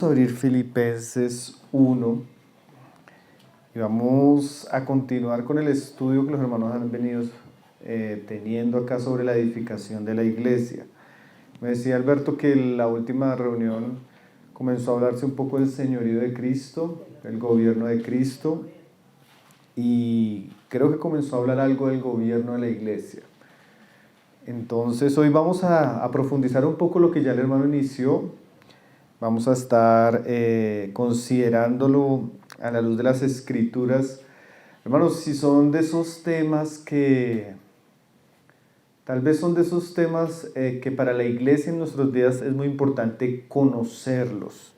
A abrir Filipenses 1 y vamos a continuar con el estudio que los hermanos han venido teniendo acá sobre la edificación de la iglesia. Me decía Alberto que en la última reunión comenzó a hablarse un poco del señorío de Cristo, del gobierno de Cristo, y creo que comenzó a hablar algo del gobierno de la iglesia. Entonces hoy vamos a profundizar un poco lo que ya el hermano inició. Vamos a estar considerándolo a la luz de las Escrituras. Hermanos, si son de esos temas que, tal vez son de esos temas que para la iglesia en nuestros días es muy importante conocerlos.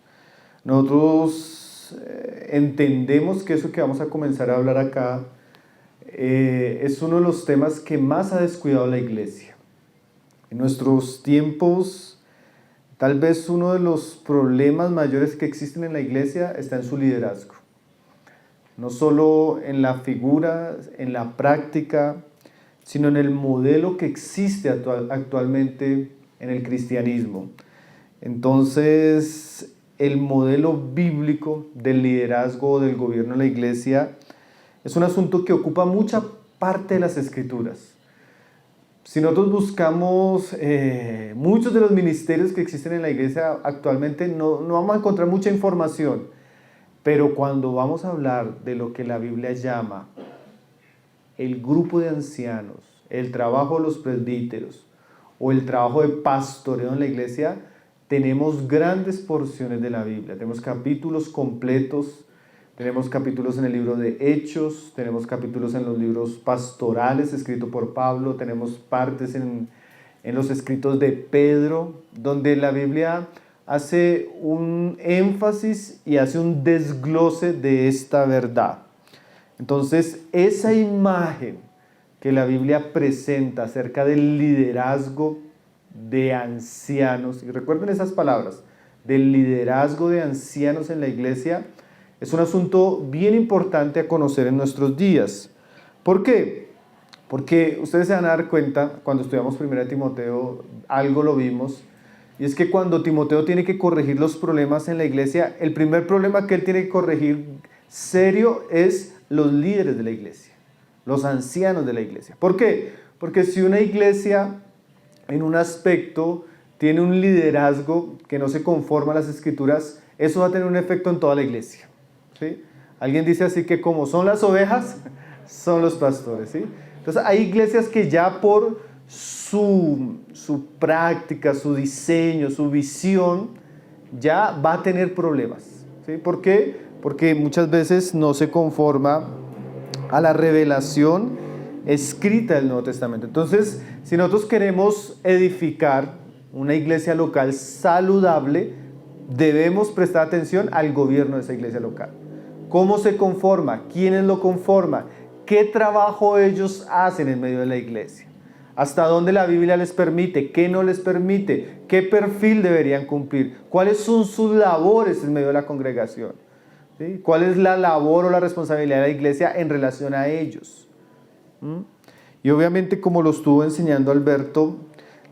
Nosotros entendemos que eso que vamos a comenzar a hablar acá es uno de los temas que más ha descuidado la iglesia. En nuestros tiempos, tal vez uno de los problemas mayores que existen en la iglesia está en su liderazgo. No solo en la figura, en la práctica, sino en el modelo que existe actualmente en el cristianismo. Entonces, el modelo bíblico del liderazgo o del gobierno de la iglesia es un asunto que ocupa mucha parte de las Escrituras. Si nosotros buscamos muchos de los ministerios que existen en la iglesia actualmente, no vamos a encontrar mucha información, pero cuando vamos a hablar de lo que la Biblia llama el grupo de ancianos, el trabajo de los presbíteros o el trabajo de pastoreo en la iglesia, tenemos grandes porciones de la Biblia, tenemos capítulos completos. Tenemos capítulos en el libro de Hechos, tenemos capítulos en los libros pastorales escritos por Pablo, tenemos partes en los escritos de Pedro, donde la Biblia hace un énfasis y hace un desglose de esta verdad. Entonces, esa imagen que la Biblia presenta acerca del liderazgo de ancianos, y recuerden esas palabras, del liderazgo de ancianos en la iglesia, es un asunto bien importante a conocer en nuestros días. ¿Por qué? Porque ustedes se van a dar cuenta, cuando estudiamos 1 Timoteo, algo lo vimos, y es que cuando Timoteo tiene que corregir los problemas en la iglesia, el primer problema que él tiene que corregir serio es los líderes de la iglesia, los ancianos de la iglesia. ¿Por qué? Porque si una iglesia en un aspecto tiene un liderazgo que no se conforma a las Escrituras, eso va a tener un efecto en toda la iglesia. ¿Sí? Alguien dice así que como son las ovejas, son los pastores. ¿Sí? Entonces hay iglesias que ya por su práctica, su diseño, su visión, ya va a tener problemas. ¿Sí? ¿Por qué? Porque muchas veces no se conforma a la revelación escrita del Nuevo Testamento. Entonces, si nosotros queremos edificar una iglesia local saludable, debemos prestar atención al gobierno de esa iglesia local. ¿Cómo se conforma? ¿Quiénes lo conforman? ¿Qué trabajo ellos hacen en medio de la iglesia? ¿Hasta dónde la Biblia les permite? ¿Qué no les permite? ¿Qué perfil deberían cumplir? ¿Cuáles son sus labores en medio de la congregación? ¿Sí? ¿Cuál es la labor o la responsabilidad de la iglesia en relación a ellos? Y obviamente, como lo estuvo enseñando Alberto,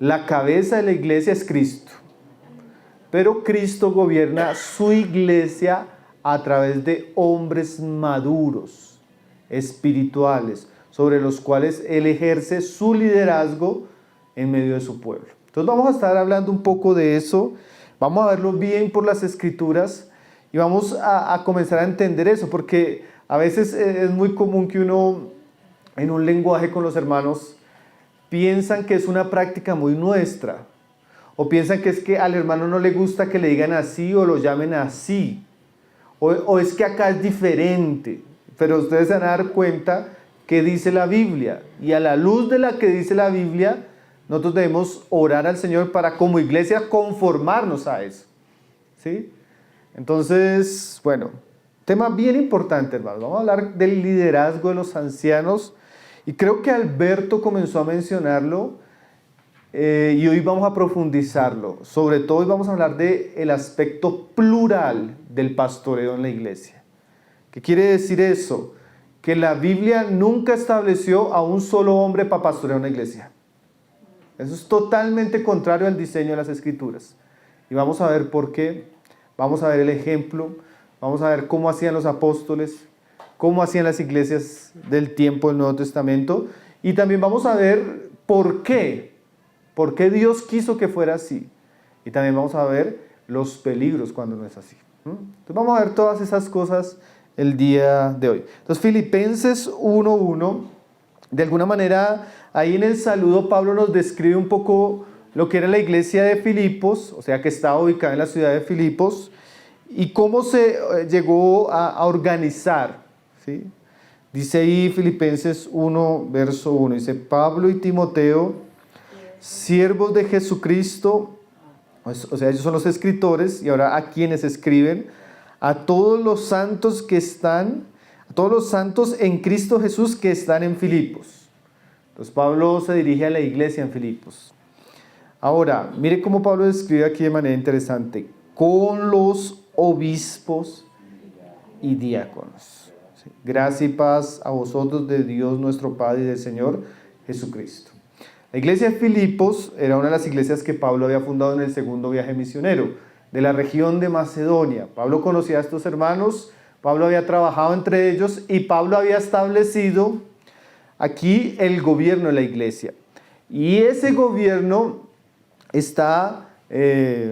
la cabeza de la iglesia es Cristo. Pero Cristo gobierna su iglesia a través de hombres maduros, espirituales, sobre los cuales Él ejerce su liderazgo en medio de su pueblo. Entonces vamos a estar hablando un poco de eso, vamos a verlo bien por las Escrituras y vamos a comenzar a entender eso, porque a veces es muy común que uno, en un lenguaje con los hermanos, piensan que es una práctica muy nuestra, o piensan que es que al hermano no le gusta que le digan así o lo llamen así. O es que acá es diferente, pero ustedes se van a dar cuenta que dice la Biblia, y a la luz de la que dice la Biblia, nosotros debemos orar al Señor para como iglesia conformarnos a eso. ¿Sí? Entonces, bueno, tema bien importante, hermanos. Vamos a hablar del liderazgo de los ancianos, y creo que Alberto comenzó a mencionarlo, y hoy vamos a profundizarlo. Sobre todo hoy vamos a hablar del aspecto plural del pastoreo en la iglesia. ¿Qué quiere decir eso? Que la Biblia nunca estableció a un solo hombre para pastorear una iglesia. Eso es totalmente contrario al diseño de las Escrituras. Y vamos a ver por qué. vamos a ver el ejemplo, vamos a ver cómo hacían los apóstoles, cómo hacían las iglesias del tiempo del Nuevo Testamento, y también vamos a ver por qué Dios quiso que fuera así, y también vamos a ver los peligros cuando no es así. Entonces vamos a ver todas esas cosas el día de hoy. Entonces Filipenses 1:1, de alguna manera ahí en el saludo Pablo nos describe un poco lo que era la iglesia de Filipos, o sea que estaba ubicada en la ciudad de Filipos, y cómo se llegó a organizar, ¿sí? Dice ahí Filipenses 1, verso 1, dice: Pablo y Timoteo, siervos de Jesucristo, o sea, ellos son los escritores, y ahora a quienes escriben, a todos los santos en Cristo Jesús que están en Filipos. Entonces Pablo se dirige a la iglesia en Filipos. Ahora, mire cómo Pablo describe aquí de manera interesante: con los obispos y diáconos. ¿Sí? Gracia y paz a vosotros de Dios nuestro Padre y del Señor Jesucristo. La iglesia de Filipos era una de las iglesias que Pablo había fundado en el segundo viaje misionero de la región de Macedonia. Pablo conocía a estos hermanos, Pablo había trabajado entre ellos y Pablo había establecido aquí el gobierno de la iglesia. Y ese gobierno está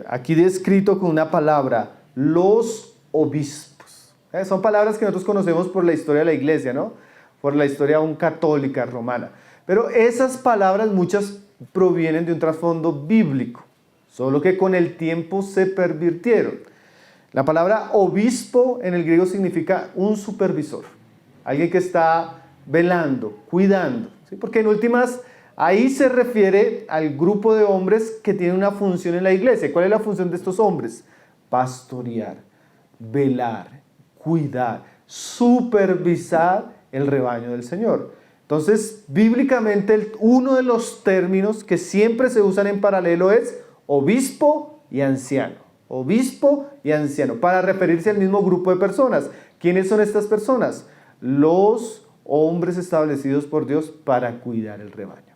aquí descrito con una palabra: los obispos. Son palabras que nosotros conocemos por la historia de la iglesia, ¿no? Por la historia aún católica romana. Pero esas palabras muchas provienen de un trasfondo bíblico, solo que con el tiempo se pervirtieron. La palabra obispo en el griego significa un supervisor, alguien que está velando, cuidando, ¿sí? Porque en últimas ahí se refiere al grupo de hombres que tienen una función en la iglesia. ¿Cuál es la función de estos hombres? Pastorear, velar, cuidar, supervisar el rebaño del Señor. Entonces, bíblicamente, uno de los términos que siempre se usan en paralelo es obispo y anciano. Obispo y anciano, para referirse al mismo grupo de personas. ¿Quiénes son estas personas? Los hombres establecidos por Dios para cuidar el rebaño.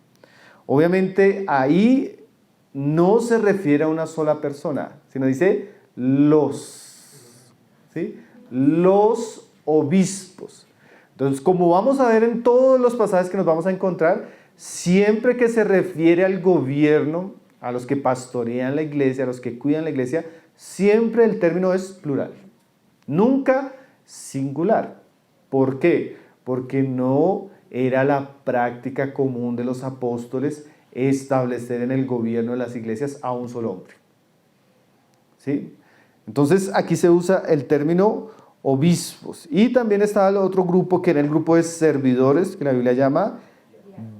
Obviamente, ahí no se refiere a una sola persona, sino dice los, ¿sí? Los obispos. Entonces, como vamos a ver en todos los pasajes que nos vamos a encontrar, siempre que se refiere al gobierno, a los que pastorean la iglesia, a los que cuidan la iglesia, siempre el término es plural, nunca singular. ¿Por qué? Porque no era la práctica común de los apóstoles establecer en el gobierno de las iglesias a un solo hombre. ¿Sí? Entonces, aquí se usa el término obispos. Y también estaba el otro grupo, que era el grupo de servidores, que la Biblia llama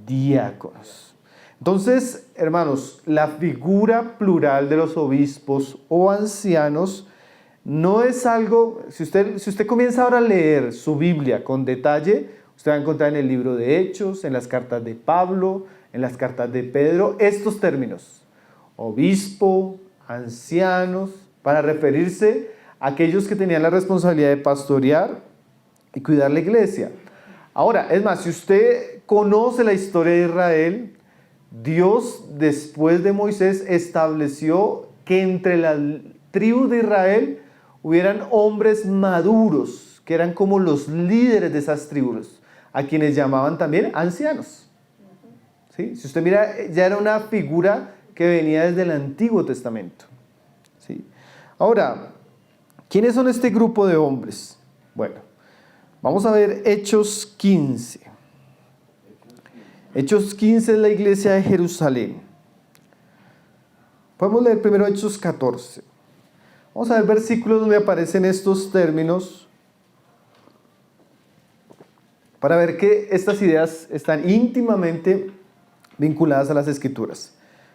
diáconos. Entonces, hermanos, la figura plural de los obispos o ancianos no es algo, si usted comienza ahora a leer su Biblia con detalle, usted va a encontrar en el libro de Hechos, en las cartas de Pablo, en las cartas de Pedro, estos términos: obispo, ancianos, para referirse a aquellos que tenían la responsabilidad de pastorear y cuidar la iglesia. Ahora, es más, si usted conoce la historia de Israel, Dios, después de Moisés, estableció que entre las tribus de Israel hubieran hombres maduros, que eran como los líderes de esas tribus, a quienes llamaban también ancianos. ¿Sí? Si usted mira, ya era una figura que venía desde el Antiguo Testamento. ¿Sí? Ahora, ¿quiénes son este grupo de hombres? Bueno, vamos a ver Hechos 15. Hechos 15 es la iglesia de Jerusalén. Podemos leer primero Hechos 14. Vamos a ver versículos donde aparecen estos términos para ver que estas ideas están íntimamente vinculadas a las Escrituras.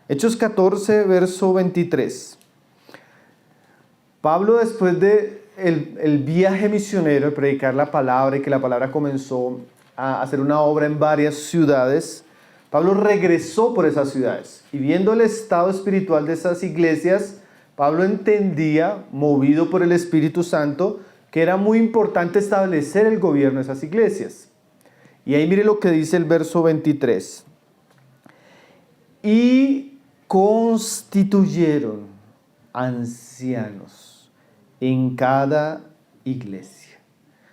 Hechos 14, verso 23. Pablo, después de el viaje misionero, de predicar la palabra y que la palabra comenzó a hacer una obra en varias ciudades, Pablo regresó por esas ciudades y viendo el estado espiritual de esas iglesias, Pablo entendía, movido por el Espíritu Santo, que era muy importante establecer el gobierno de esas iglesias. Y ahí mire lo que dice el verso 23. Y constituyeron ancianos en cada iglesia.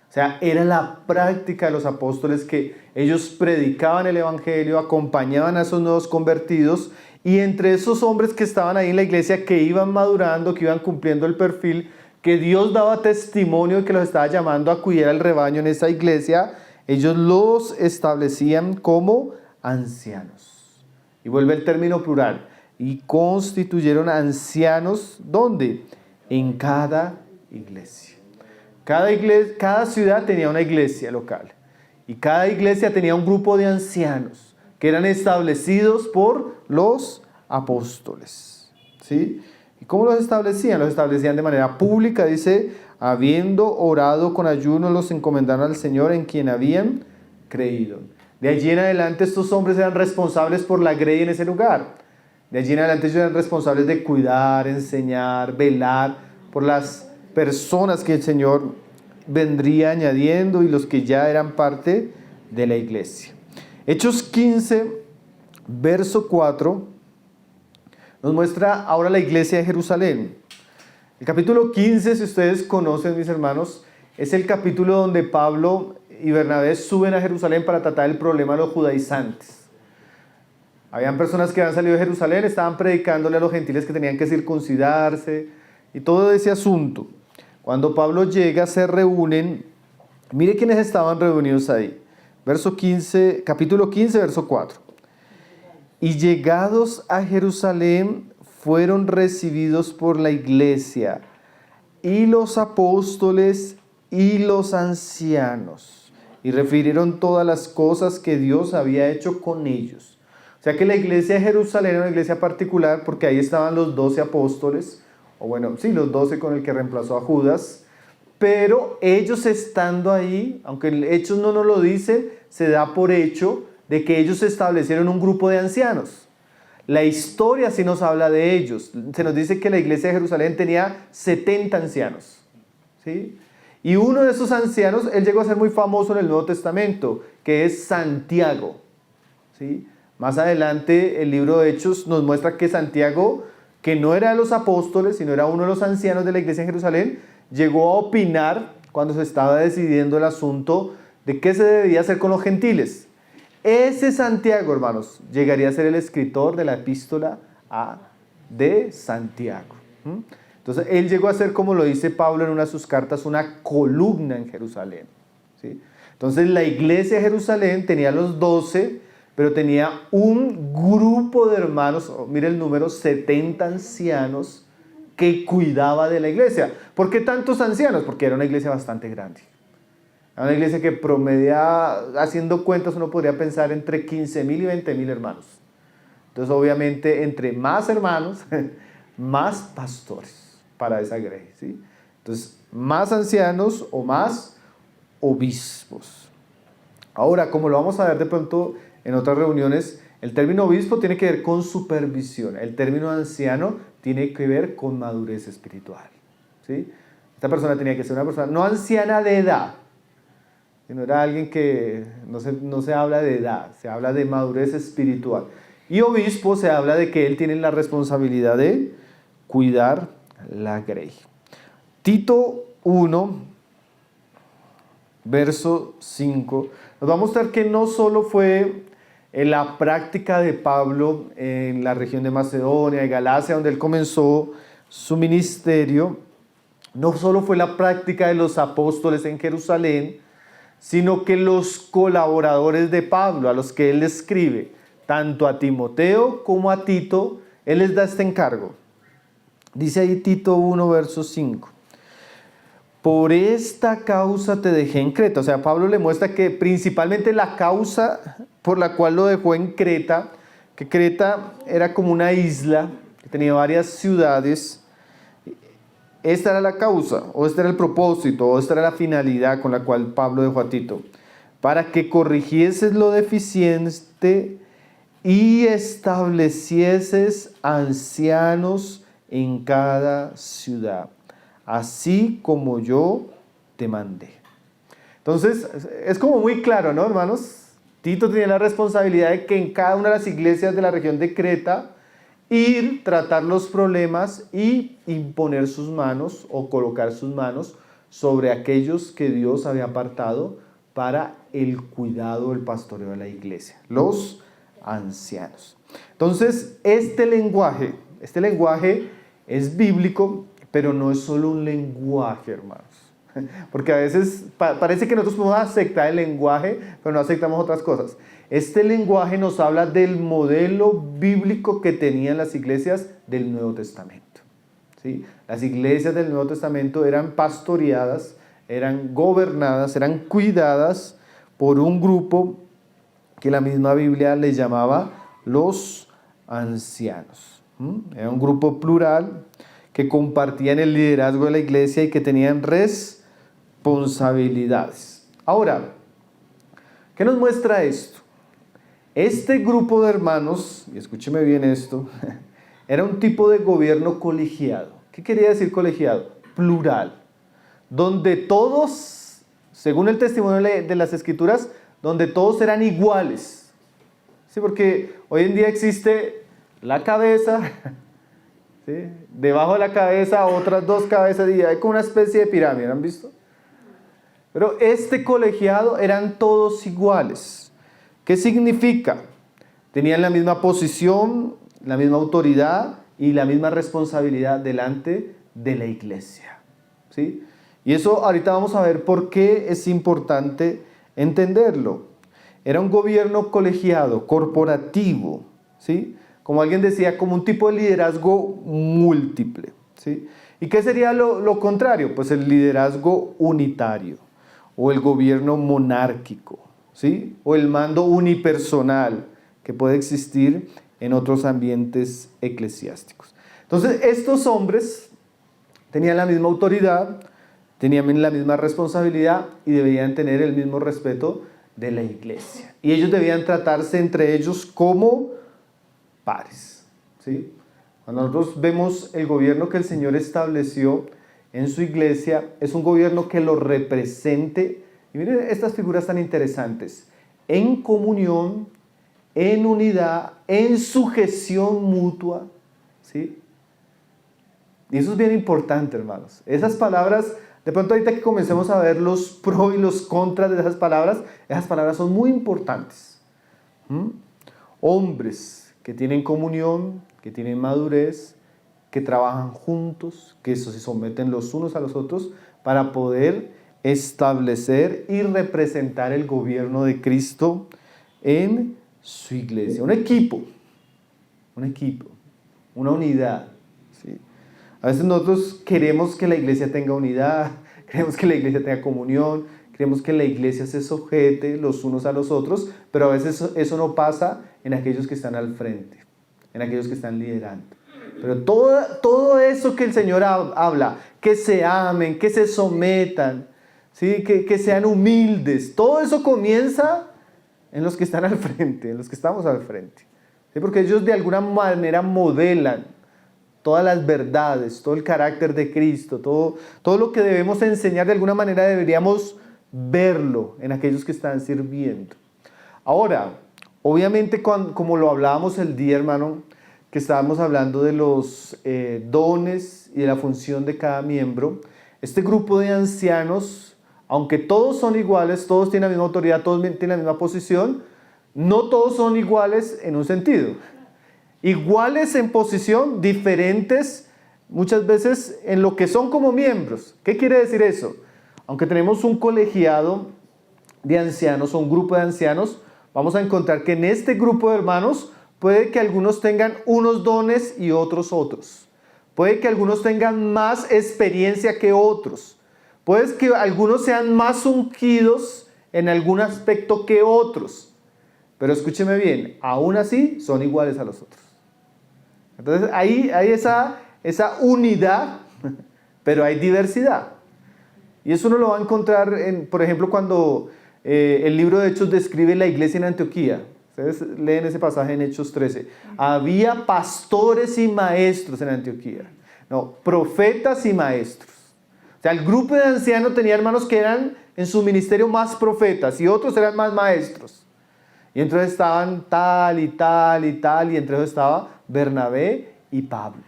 O sea, era la práctica de los apóstoles que ellos predicaban el evangelio, acompañaban a esos nuevos convertidos, y entre esos hombres que estaban ahí en la iglesia, que iban madurando, que iban cumpliendo el perfil, que Dios daba testimonio de que los estaba llamando a cuidar el rebaño en esa iglesia, ellos los establecían como ancianos. Y vuelve el término plural. Y constituyeron ancianos, ¿dónde? En cada iglesia. Cada ciudad tenía una iglesia local. Y cada iglesia tenía un grupo de ancianos que eran establecidos por los apóstoles. ¿Sí? ¿Y cómo los establecían? Los establecían de manera pública, dice, habiendo orado con ayuno, los encomendaron al Señor en quien habían creído. De allí en adelante estos hombres eran responsables por la grey en ese lugar. De allí en adelante ellos eran responsables de cuidar, enseñar, velar por las personas que el Señor vendría añadiendo y los que ya eran parte de la iglesia. Hechos 15, verso 4, nos muestra ahora la iglesia de Jerusalén. El capítulo 15, si ustedes conocen, mis hermanos, es el capítulo donde Pablo y Bernabé suben a Jerusalén para tratar el problema de los judaizantes. Habían personas que habían salido de Jerusalén, estaban predicándole a los gentiles que tenían que circuncidarse y todo ese asunto. Cuando Pablo llega, se reúnen. Mire quiénes estaban reunidos ahí. Capítulo 15, verso 4. Y llegados a Jerusalén, fueron recibidos por la iglesia y los apóstoles y los ancianos, y refirieron todas las cosas que Dios había hecho con ellos. O sea que la iglesia de Jerusalén era una iglesia particular porque ahí estaban los 12 apóstoles, o bueno, sí, los 12 con el que reemplazó a Judas, pero ellos estando ahí, aunque Hechos no nos lo dice, se da por hecho de que ellos establecieron un grupo de ancianos. La historia sí nos habla de ellos. Se nos dice que la iglesia de Jerusalén tenía 70 ancianos, ¿sí? Y uno de esos ancianos, él llegó a ser muy famoso en el Nuevo Testamento, que es Santiago, ¿sí? Más adelante el libro de Hechos nos muestra que Santiago, que no era de los apóstoles, sino era uno de los ancianos de la iglesia en Jerusalén, llegó a opinar cuando se estaba decidiendo el asunto de qué se debía hacer con los gentiles. Ese Santiago, hermanos, llegaría a ser el escritor de la epístola de Santiago. Entonces, él llegó a ser, como lo dice Pablo en una de sus cartas, una columna en Jerusalén, ¿sí? Entonces, la iglesia de Jerusalén tenía los 12, pero tenía un grupo de hermanos, mire el número, 70 ancianos, que cuidaba de la iglesia. ¿Por qué tantos ancianos? Porque era una iglesia bastante grande. Era una iglesia que promedia, haciendo cuentas, uno podría pensar entre 15,000 y 20,000 hermanos. Entonces, obviamente, entre más hermanos, más pastores para esa grey, ¿sí? Entonces, más ancianos o más obispos. Ahora, como lo vamos a ver de pronto en otras reuniones, el término obispo tiene que ver con supervisión. El término anciano tiene que ver con madurez espiritual, ¿sí? Esta persona tenía que ser una persona no anciana de edad, sino era alguien que no se habla de edad, se habla de madurez espiritual. Y obispo se habla de que él tiene la responsabilidad de cuidar la grey. Tito 1, verso 5, nos va a mostrar que no solo fue en la práctica de Pablo en la región de Macedonia y Galacia, donde él comenzó su ministerio, no solo fue la práctica de los apóstoles en Jerusalén, sino que los colaboradores de Pablo, a los que él escribe, tanto a Timoteo como a Tito, él les da este encargo. Dice ahí Tito 1, verso 5. Por esta causa te dejé en Creta. O sea, Pablo le muestra que principalmente la causa por la cual lo dejó en Creta, que Creta era como una isla que tenía varias ciudades. Esta era la causa, o este era el propósito, o esta era la finalidad con la cual Pablo dejó a Tito, para que corrigieses lo deficiente y establecieses ancianos en cada ciudad, así como yo te mandé. Entonces, es como muy claro, ¿no, hermanos? Tito tenía la responsabilidad de que en cada una de las iglesias de la región de Creta, ir, tratar los problemas y imponer sus manos o colocar sus manos sobre aquellos que Dios había apartado para el cuidado, el pastoreo de la iglesia, los ancianos. Entonces, este lenguaje es bíblico, pero no es solo un lenguaje, hermanos. Porque a veces parece que nosotros podemos aceptar el lenguaje, pero no aceptamos otras cosas. Este lenguaje nos habla del modelo bíblico que tenían las iglesias del Nuevo Testamento. ¿Sí? Las iglesias del Nuevo Testamento eran pastoreadas, eran gobernadas, eran cuidadas por un grupo que la misma Biblia les llamaba los ancianos. Era un grupo plural que compartían el liderazgo de la iglesia y que tenían responsabilidades. Ahora, ¿qué nos muestra esto? Este grupo de hermanos, y escúcheme bien esto, era un tipo de gobierno colegiado. ¿Qué quería decir colegiado? Plural, donde todos, según el testimonio de las Escrituras, donde todos eran iguales. Sí, porque hoy en día existe la cabeza, ¿sí? Debajo de la cabeza otras dos cabezas y hay como una especie de pirámide, ¿han visto? Pero este colegiado eran todos iguales. ¿Qué significa? Tenían la misma posición, la misma autoridad y la misma responsabilidad delante de la iglesia. ¿Sí? Y eso ahorita vamos a ver por qué es importante entenderlo. Era un gobierno colegiado, corporativo, ¿sí? Como alguien decía, como un tipo de liderazgo múltiple, ¿sí? ¿Y qué sería lo contrario? Pues el liderazgo unitario o el gobierno monárquico, ¿sí? O el mando unipersonal que puede existir en otros ambientes eclesiásticos. Entonces, estos hombres tenían la misma autoridad, tenían la misma responsabilidad y debían tener el mismo respeto de la iglesia. Y ellos debían tratarse entre ellos como pares, ¿sí? Cuando nosotros vemos el gobierno que el Señor estableció en su iglesia, es un gobierno que lo represente. Y miren estas figuras tan interesantes: en comunión, en unidad, en sujeción mutua, ¿sí? Y eso es bien importante, hermanos. Esas palabras, de pronto ahorita que comencemos a ver los pros y los contras de esas palabras son muy importantes. Hombres que tienen comunión, que tienen madurez, que trabajan juntos, que se someten los unos a los otros para poder establecer y representar el gobierno de Cristo en su iglesia. Un equipo, una unidad, ¿sí? A veces nosotros queremos que la iglesia tenga unidad, queremos que la iglesia tenga comunión, queremos que la iglesia se sujete los unos a los otros, pero a veces eso no pasa en aquellos que están al frente, en aquellos que están liderando. Pero todo eso que el Señor habla, que se amen, que se sometan, ¿sí? que sean humildes, todo eso comienza en los que están al frente, en los que estamos al frente. ¿Sí? Porque ellos de alguna manera modelan todas las verdades, todo el carácter de Cristo, todo lo que debemos enseñar de alguna manera deberíamos verlo en aquellos que están sirviendo. Ahora, obviamente como lo hablábamos el día, hermano, que estábamos hablando de los dones y de la función de cada miembro, este grupo de ancianos, aunque todos son iguales, todos tienen la misma autoridad, todos tienen la misma posición, no todos son iguales en un sentido. Iguales en posición, diferentes muchas veces en lo que son como miembros. ¿Qué quiere decir eso? Aunque tenemos un colegiado de ancianos o un grupo de ancianos, vamos a encontrar que en este grupo de hermanos puede que algunos tengan unos dones y otros. Puede que algunos tengan más experiencia que otros. Puede que algunos sean más ungidos en algún aspecto que otros. Pero escúcheme bien, aún así son iguales a los otros. Entonces ahí hay esa unidad, pero hay diversidad. Y eso uno lo va a encontrar, por ejemplo, cuando el libro de Hechos describe la iglesia en Antioquía. Ustedes leen ese pasaje en Hechos 13. Había pastores y maestros en Antioquía. No, profetas y maestros. O sea, el grupo de ancianos tenía hermanos que eran en su ministerio más profetas y otros eran más maestros. Y entonces estaban tal y tal y tal, y entre ellos estaba Bernabé y Pablo.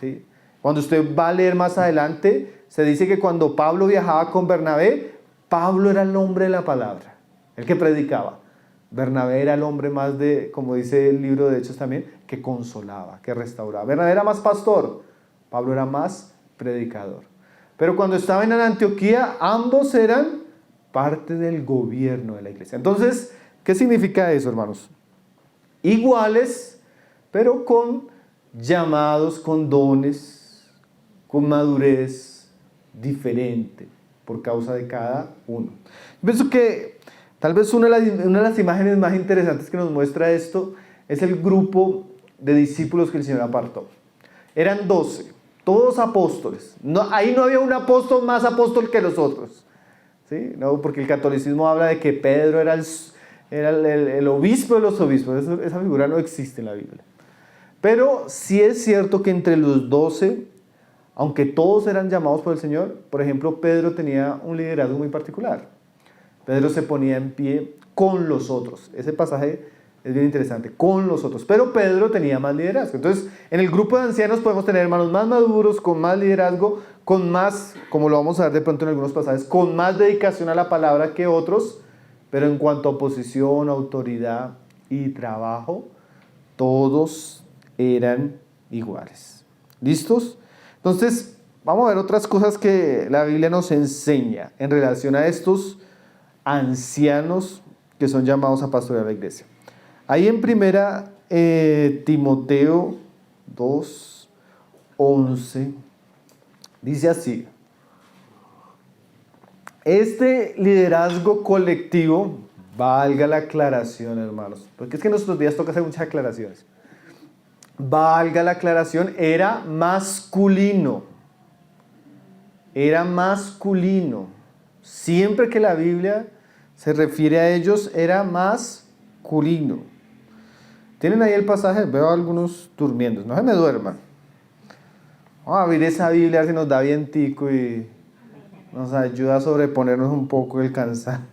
¿Sí? Cuando usted va a leer más adelante, se dice que cuando Pablo viajaba con Bernabé, Pablo era el hombre de la palabra, el que predicaba. Bernabé era el hombre más de, como dice el libro de Hechos también, que consolaba, que restauraba. Bernabé era más pastor, Pablo era más predicador. Pero cuando estaban en Antioquía, ambos eran parte del gobierno de la iglesia. Entonces, ¿qué significa eso, hermanos? Iguales, pero con llamados, con dones, con madurez diferente por causa de cada uno. Pienso que tal vez una de las imágenes más interesantes que nos muestra esto es el grupo de discípulos que el Señor apartó. Eran 12, todos apóstoles. Ahí no había un apóstol más apóstol que los otros. ¿Sí? No, porque el catolicismo habla de que Pedro era el obispo de los obispos. Esa figura no existe en la Biblia. Pero sí es cierto que entre los 12, aunque todos eran llamados por el Señor, por ejemplo, Pedro tenía un liderazgo muy particular. Pedro se ponía en pie con los otros. Ese pasaje es bien interesante, con los otros. Pero Pedro tenía más liderazgo. Entonces, en el grupo de ancianos podemos tener hermanos más maduros, con más liderazgo, con más, como lo vamos a ver de pronto en algunos pasajes, con más dedicación a la palabra que otros, pero en cuanto a posición, autoridad y trabajo, todos eran iguales. ¿Listos? Entonces, vamos a ver otras cosas que la Biblia nos enseña en relación a estos ancianos que son llamados a pastorear la iglesia. Ahí en primera Timoteo 2:11 dice así: este liderazgo colectivo, valga la aclaración, hermanos, porque es que en nuestros días toca hacer muchas aclaraciones. Valga la aclaración, era masculino. Era masculino. Siempre que la Biblia se refiere a ellos, era masculino. ¿Tienen ahí el pasaje? Veo a algunos durmiendo. No se me duerman. Vamos a abrir esa Biblia a ver si nos da vientico y nos ayuda a sobreponernos un poco el cansancio.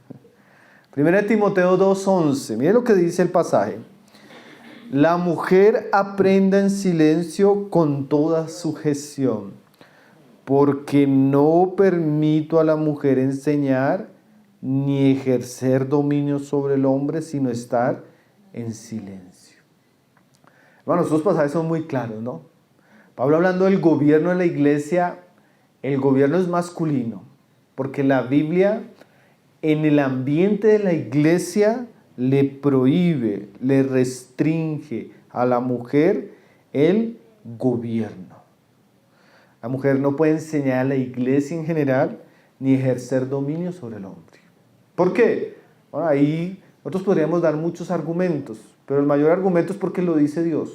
Primera Timoteo 2:11. Mire lo que dice el pasaje. La mujer aprenda en silencio con toda sujeción, porque no permito a la mujer enseñar ni ejercer dominio sobre el hombre, sino estar en silencio. Bueno, estos pasajes son muy claros, ¿no? Pablo hablando del gobierno de la iglesia, el gobierno es masculino, porque la Biblia en el ambiente de la iglesia le prohíbe, le restringe a la mujer el gobierno. La mujer no puede enseñar a la iglesia en general ni ejercer dominio sobre el hombre. ¿Por qué? Bueno, ahí nosotros podríamos dar muchos argumentos, pero el mayor argumento es porque lo dice Dios.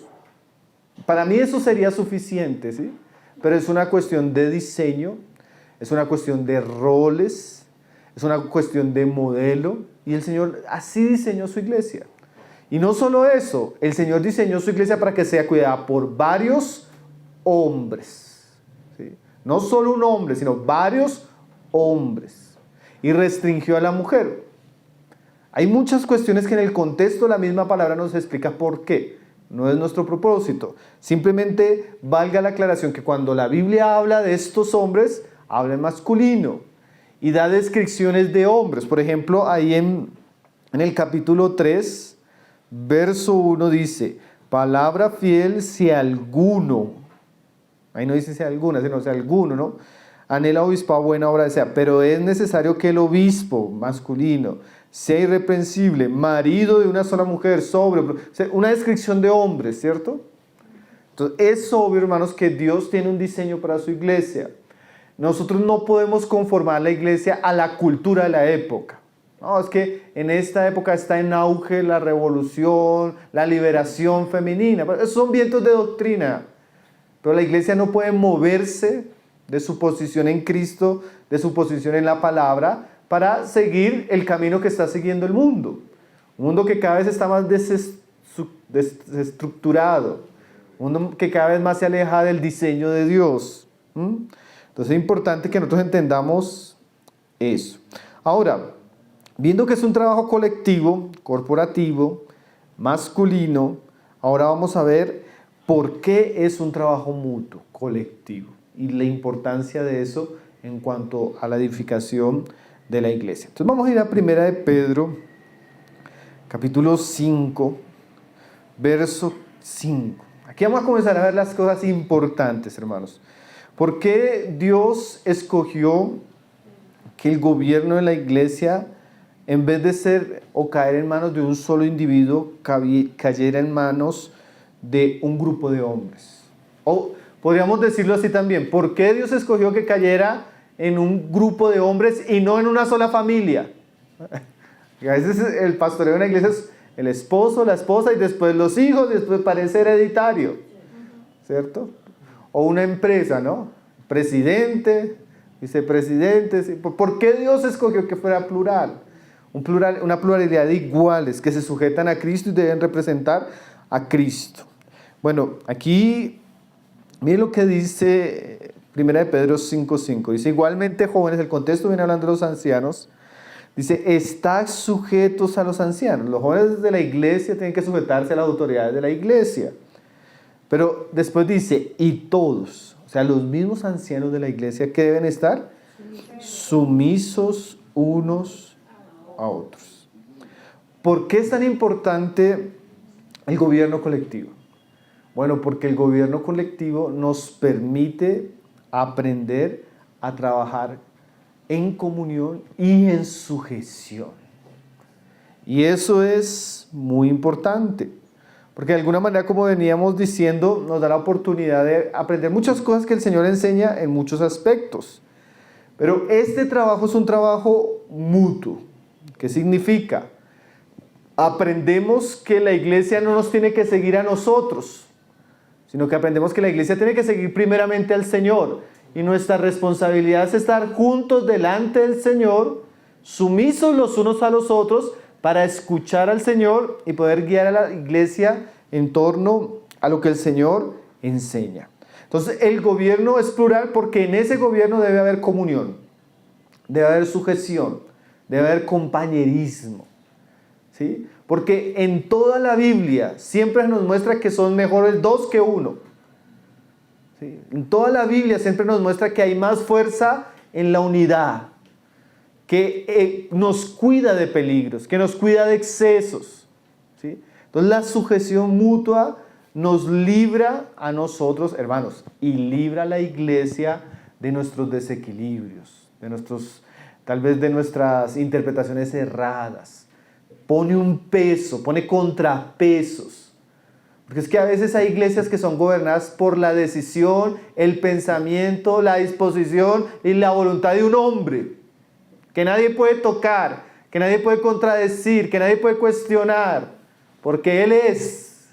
Para mí eso sería suficiente, ¿sí? Pero es una cuestión de diseño, es una cuestión de roles, es una cuestión de modelo, y el Señor así diseñó su iglesia. Y no solo eso, el Señor diseñó su iglesia para que sea cuidada por varios hombres, ¿sí? No solo un hombre, sino varios hombres. Y restringió a la mujer. Hay muchas cuestiones que en el contexto la misma palabra nos explica por qué. No es nuestro propósito. Simplemente valga la aclaración que cuando la Biblia habla de estos hombres, habla en masculino y da descripciones de hombres. Por ejemplo, ahí en el capítulo 3, verso 1 dice: palabra fiel si alguno, ahí no dice si alguna, sino si alguno, ¿no? Anhela obispado, buena obra desea, pero es necesario que el obispo masculino sea irreprensible, marido de una sola mujer, sobrio. Una descripción de hombres, ¿cierto? Entonces es obvio, hermanos, que Dios tiene un diseño para su iglesia. Nosotros no podemos conformar la iglesia a la cultura de la época. No, es que en esta época está en auge la revolución, la liberación femenina. Esos son vientos de doctrina. Pero la iglesia no puede moverse de su posición en Cristo, de su posición en la palabra, para seguir el camino que está siguiendo el mundo. Un mundo que cada vez está más desestructurado. Un mundo que cada vez más se aleja del diseño de Dios. Entonces es importante que nosotros entendamos eso. Ahora, viendo que es un trabajo colectivo, corporativo, masculino, Ahora vamos a ver por qué es un trabajo mutuo, colectivo, y la importancia de eso en cuanto a la edificación de la iglesia. Entonces vamos a ir a 1 de Pedro, capítulo 5, verso 5. Aquí vamos a comenzar a ver las cosas importantes, hermanos. ¿Por qué Dios escogió que el gobierno de la iglesia, en vez de ser o caer en manos de un solo individuo, cayera en manos de un grupo de hombres? O podríamos decirlo así también, ¿por qué Dios escogió que cayera en un grupo de hombres y no en una sola familia? A veces el pastoreo en la iglesia es el esposo, la esposa y después los hijos, y después parece hereditario, ¿cierto? O una empresa, ¿no? Presidente, vicepresidente. ¿Sí? ¿Por qué Dios escogió que fuera plural? Una pluralidad de iguales que se sujetan a Cristo y deben representar a Cristo. Bueno, aquí miren lo que dice 1 de Pedro 5:5. Dice, igualmente jóvenes, el contexto viene hablando de los ancianos. Dice, estad sujetos a los ancianos. Los jóvenes de la iglesia tienen que sujetarse a las autoridades de la iglesia. Pero después dice, y todos, o sea, los mismos ancianos de la iglesia, ¿qué deben estar? Sumisos unos a otros. ¿Por qué es tan importante el gobierno colectivo? Bueno, porque el gobierno colectivo nos permite aprender a trabajar en comunión y en sujeción. Y eso es muy importante, porque de alguna manera, como veníamos diciendo, nos da la oportunidad de aprender muchas cosas que el Señor enseña en muchos aspectos. Pero este trabajo es un trabajo mutuo. ¿Qué significa? Aprendemos que la iglesia no nos tiene que seguir a nosotros, sino que aprendemos que la iglesia tiene que seguir primeramente al Señor. Y nuestra responsabilidad es estar juntos delante del Señor, sumisos los unos a los otros, para escuchar al Señor y poder guiar a la iglesia en torno a lo que el Señor enseña. Entonces, el gobierno es plural porque en ese gobierno debe haber comunión, debe haber sujeción, debe haber compañerismo, ¿sí? Porque en toda la Biblia siempre nos muestra que son mejores dos que uno. ¿Sí? En toda la Biblia siempre nos muestra que hay más fuerza en la unidad, que nos cuida de peligros, que nos cuida de excesos, ¿sí? Entonces la sujeción mutua nos libra a nosotros, hermanos, y libra a la iglesia de nuestros desequilibrios, tal vez de nuestras interpretaciones erradas. Pone un peso, pone contrapesos. Porque es que a veces hay iglesias que son gobernadas por la decisión, el pensamiento, la disposición y la voluntad de un hombre, que nadie puede tocar, que nadie puede contradecir, que nadie puede cuestionar, porque Él es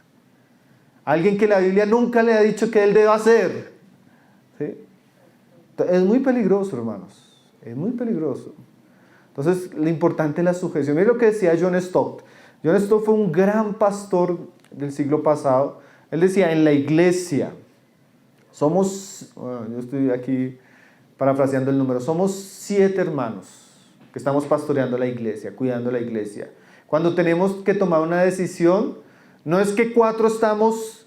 alguien que la Biblia nunca le ha dicho que Él deba hacer. ¿Sí? Es muy peligroso, hermanos, es muy peligroso. Entonces, lo importante es la sujeción. Miren lo que decía John Stott. John Stott fue un gran pastor del siglo pasado. Él decía, en la iglesia somos, yo estoy aquí parafraseando el número, somos 7 hermanos que estamos pastoreando la iglesia, cuidando la iglesia. Cuando tenemos que tomar una decisión, no es que 4 estamos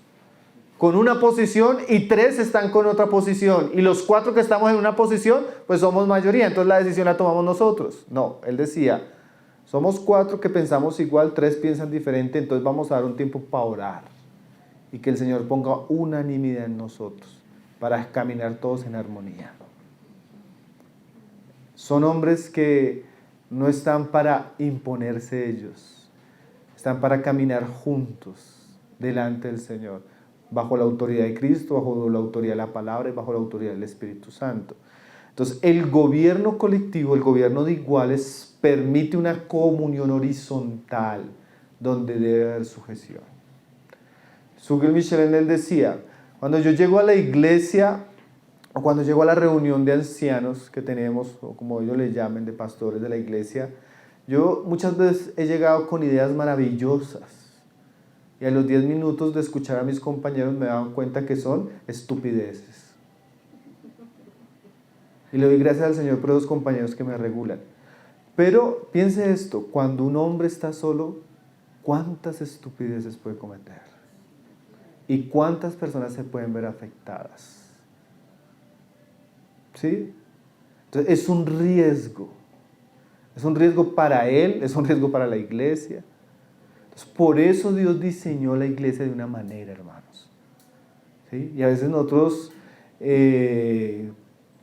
con una posición y 3 están con otra posición, y los 4 que estamos en una posición, pues somos mayoría, entonces la decisión la tomamos nosotros. No, él decía, somos 4 que pensamos igual, 3 piensan diferente, entonces vamos a dar un tiempo para orar y que el Señor ponga unanimidad en nosotros para caminar todos en armonía. Son hombres que no están para imponerse ellos, están para caminar juntos delante del Señor, bajo la autoridad de Cristo, bajo la autoridad de la palabra y bajo la autoridad del Espíritu Santo. Entonces, el gobierno colectivo, el gobierno de iguales, permite una comunión horizontal donde debe haber sujeción. Sugar Michelin, él decía, cuando yo llego a la iglesia o cuando llego a la reunión de ancianos que tenemos, o como ellos le llamen, de pastores de la iglesia, yo muchas veces he llegado con ideas maravillosas y a los 10 minutos de escuchar a mis compañeros me daban cuenta que son estupideces. Y le doy gracias al Señor por esos compañeros que me regulan. Pero piense esto, cuando un hombre está solo, ¿cuántas estupideces puede cometer? ¿Y cuántas personas se pueden ver afectadas? ¿Sí? Entonces es un riesgo. Es un riesgo para él, es un riesgo para la iglesia. Entonces, por eso Dios diseñó la iglesia de una manera, hermanos. ¿Sí? Y a veces nosotros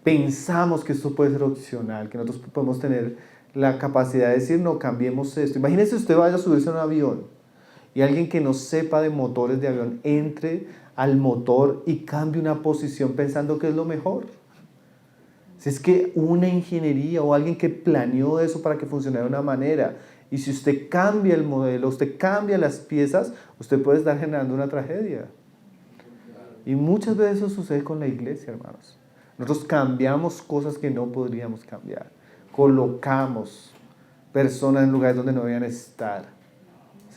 pensamos que esto puede ser opcional, que nosotros podemos tener la capacidad de decir, no, cambiemos esto. Imagínese usted vaya a subirse a un avión y alguien que no sepa de motores de avión entre al motor y cambie una posición pensando que es lo mejor. Si es que una ingeniería o alguien que planeó eso para que funcionara de una manera, y si usted cambia el modelo, usted cambia las piezas, usted puede estar generando una tragedia. Y muchas veces eso sucede con la iglesia, hermanos. Nosotros cambiamos cosas que no podríamos cambiar. Colocamos personas en lugares donde no debían estar.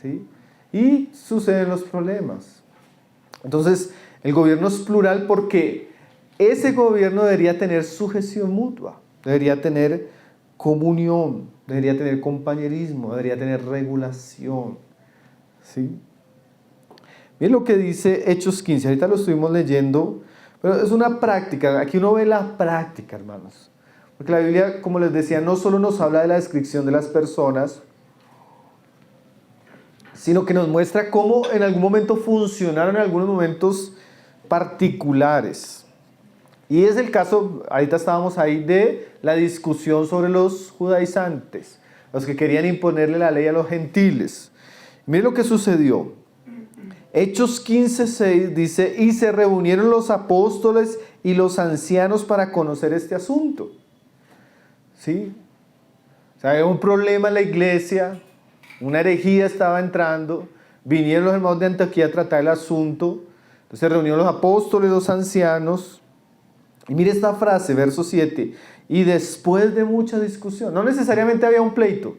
¿Sí? Y suceden los problemas. Entonces, el gobierno es plural porque ese gobierno debería tener sujeción mutua, debería tener comunión, debería tener compañerismo, debería tener regulación. ¿Sí? Miren lo que dice Hechos 15, ahorita lo estuvimos leyendo, pero es una práctica, aquí uno ve la práctica, hermanos. Porque la Biblia, como les decía, no solo nos habla de la descripción de las personas, sino que nos muestra cómo en algún momento funcionaron en algunos momentos particulares. Y es el caso, ahorita estábamos ahí, de la discusión sobre los judaizantes, los que querían imponerle la ley a los gentiles. Miren lo que sucedió. Hechos 15:6 dice, y se reunieron los apóstoles y los ancianos para conocer este asunto. ¿Sí? O sea, había un problema en la iglesia, una herejía estaba entrando, vinieron los hermanos de Antioquía a tratar el asunto, entonces se reunieron los apóstoles, los ancianos, y mire esta frase, verso 7, y después de mucha discusión, no necesariamente había un pleito,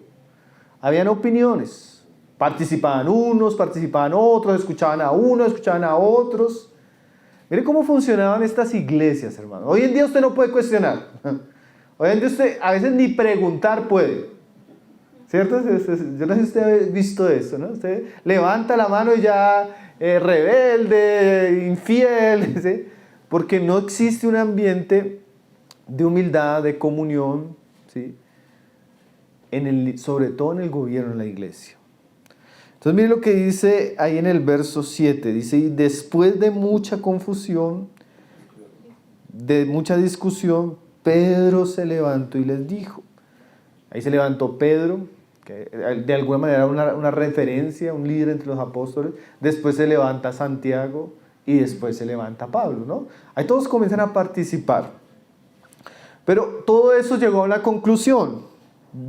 habían opiniones. Participaban unos, participaban otros, escuchaban a unos, escuchaban a otros. Mire cómo funcionaban estas iglesias, hermano. Hoy en día usted no puede cuestionar. Hoy en día usted a veces ni preguntar puede. ¿Cierto? Yo no sé si usted ha visto eso, ¿no? Usted levanta la mano y ya rebelde, infiel, ¿sí? Porque no existe un ambiente de humildad, de comunión, ¿sí? Sobre todo en el gobierno de la iglesia. Entonces mire lo que dice ahí en el verso 7, dice, y después de mucha confusión, de mucha discusión, Pedro se levantó y les dijo, ahí se levantó Pedro, que de alguna manera era una referencia, un líder entre los apóstoles, después se levanta Santiago y después se levanta Pablo, ¿no? Ahí todos comienzan a participar, pero todo eso llegó a una conclusión.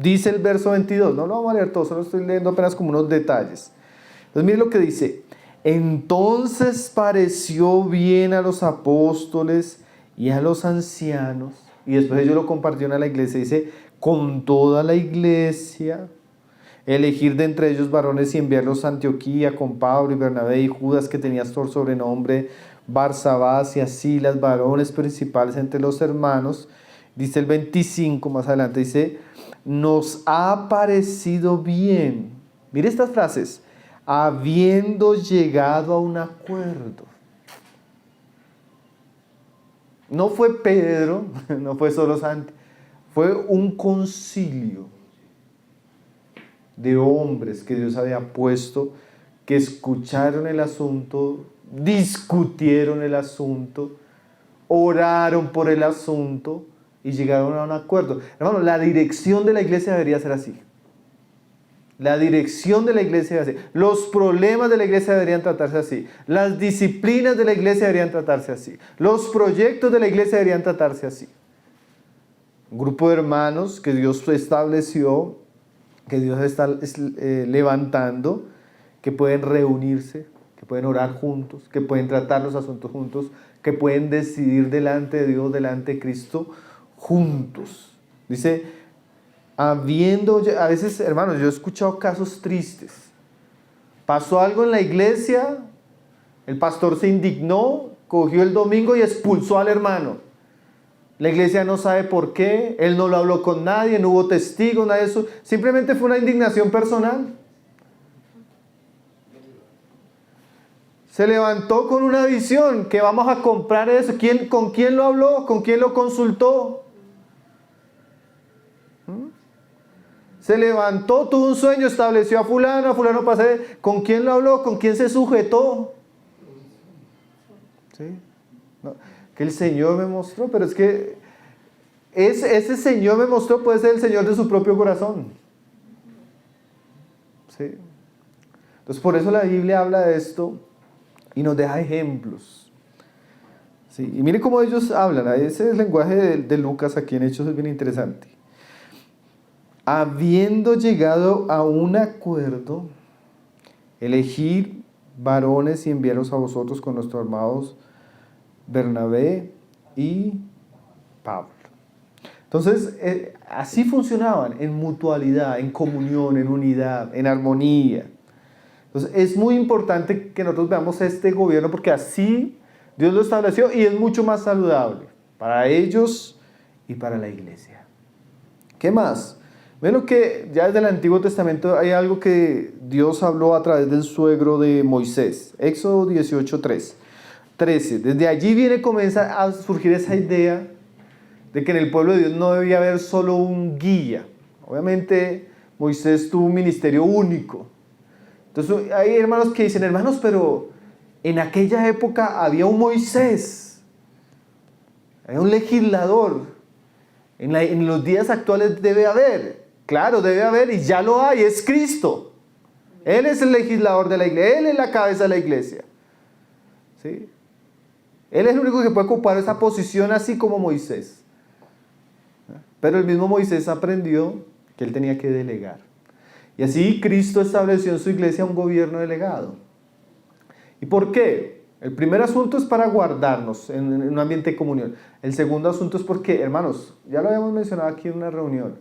Dice el verso 22, no lo vamos a leer todo, solo estoy leyendo apenas como unos detalles. Entonces mire lo que dice, entonces pareció bien a los apóstoles y a los ancianos, y después ellos lo compartieron a la iglesia, dice, con toda la iglesia, elegir de entre ellos varones y enviarlos a Antioquía con Pablo y Bernabé y Judas, que tenía por sobrenombre Barsabás, y a Silas, varones principales entre los hermanos. Dice el 25 más adelante, dice, nos ha parecido bien, mire estas frases, habiendo llegado a un acuerdo. No fue Pedro, no fue solo Santi, fue un concilio de hombres que Dios había puesto, que escucharon el asunto, discutieron el asunto, oraron por el asunto y llegaron a un acuerdo. Hermano, la dirección de la iglesia debería ser así. La dirección de la iglesia debería ser así. Los problemas de la iglesia deberían tratarse así. Las disciplinas de la iglesia deberían tratarse así. Los proyectos de la iglesia deberían tratarse así. Un grupo de hermanos que Dios estableció, que Dios está levantando, que pueden reunirse, que pueden orar juntos, que pueden tratar los asuntos juntos, que pueden decidir delante de Dios, delante de Cristo, juntos. Dice, a veces, hermanos, yo he escuchado casos tristes. Pasó algo en la iglesia, el pastor se indignó, cogió el domingo y expulsó al hermano. La iglesia no sabe por qué, él no lo habló con nadie, no hubo testigos, nada de eso. Simplemente fue una indignación personal. Se levantó con una visión, que vamos a comprar eso. ¿Con quién lo habló? ¿Con quién lo consultó? Se levantó, tuvo un sueño, estableció a fulano pasé. ¿Con quién lo habló? ¿Con quién se sujetó? ¿Sí? No, que el Señor me mostró, pero es que ese Señor me mostró puede ser el Señor de su propio corazón. ¿Sí? Entonces por eso la Biblia habla de esto y nos deja ejemplos. ¿Sí? Y mire cómo ellos hablan. Ese es el lenguaje de Lucas aquí en Hechos, es bien interesante. Habiendo llegado a un acuerdo, elegir varones y enviarlos a vosotros con nuestros hermanos Bernabé y Pablo. Entonces, así funcionaban, en mutualidad, en comunión, en unidad, en armonía. Entonces, es muy importante que nosotros veamos este gobierno porque así Dios lo estableció y es mucho más saludable para ellos y para la iglesia. ¿Qué más? Ven lo que ya desde el Antiguo Testamento hay algo que Dios habló a través del suegro de Moisés. Éxodo 13. Desde allí comienza a surgir esa idea de que en el pueblo de Dios no debía haber solo un guía. Obviamente Moisés tuvo un ministerio único. Entonces hay hermanos que dicen, hermanos, pero en aquella época había un Moisés, había un legislador. En los días actuales debe haber. Claro, debe haber y ya lo hay, es Cristo. Él es el legislador de la iglesia, Él es la cabeza de la iglesia. ¿Sí? Él es el único que puede ocupar esa posición así como Moisés. Pero el mismo Moisés aprendió que él tenía que delegar. Y así Cristo estableció en su iglesia un gobierno delegado. ¿Y por qué? El primer asunto es para guardarnos en un ambiente de comunión. El segundo asunto es porque, hermanos, ya lo habíamos mencionado aquí en una reunión,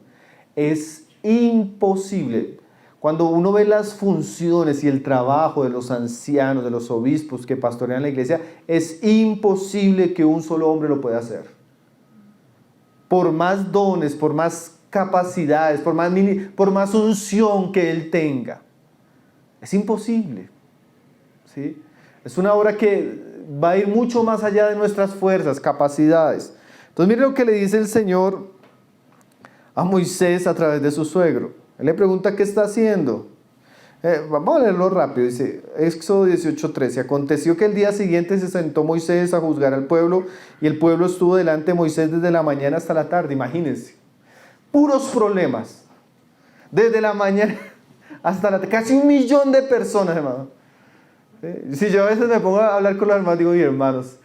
es imposible. Cuando uno ve las funciones y el trabajo de los ancianos, de los obispos que pastorean la iglesia, es imposible que un solo hombre lo pueda hacer. Por más dones, por más capacidades, por más unción que él tenga. Es imposible. ¿Sí? Es una obra que va a ir mucho más allá de nuestras fuerzas, capacidades. Entonces mire lo que le dice el Señor a Moisés a través de su suegro. Él le pregunta qué está haciendo. Vamos a leerlo rápido. Dice Éxodo 18:13. Aconteció que el día siguiente se sentó Moisés a juzgar al pueblo y el pueblo estuvo delante de Moisés desde la mañana hasta la tarde. Imagínense. Puros problemas. Desde la mañana hasta la tarde. Casi 1 millón de personas, hermano. Si yo a veces me pongo a hablar con los hermanos, digo, y hermanos,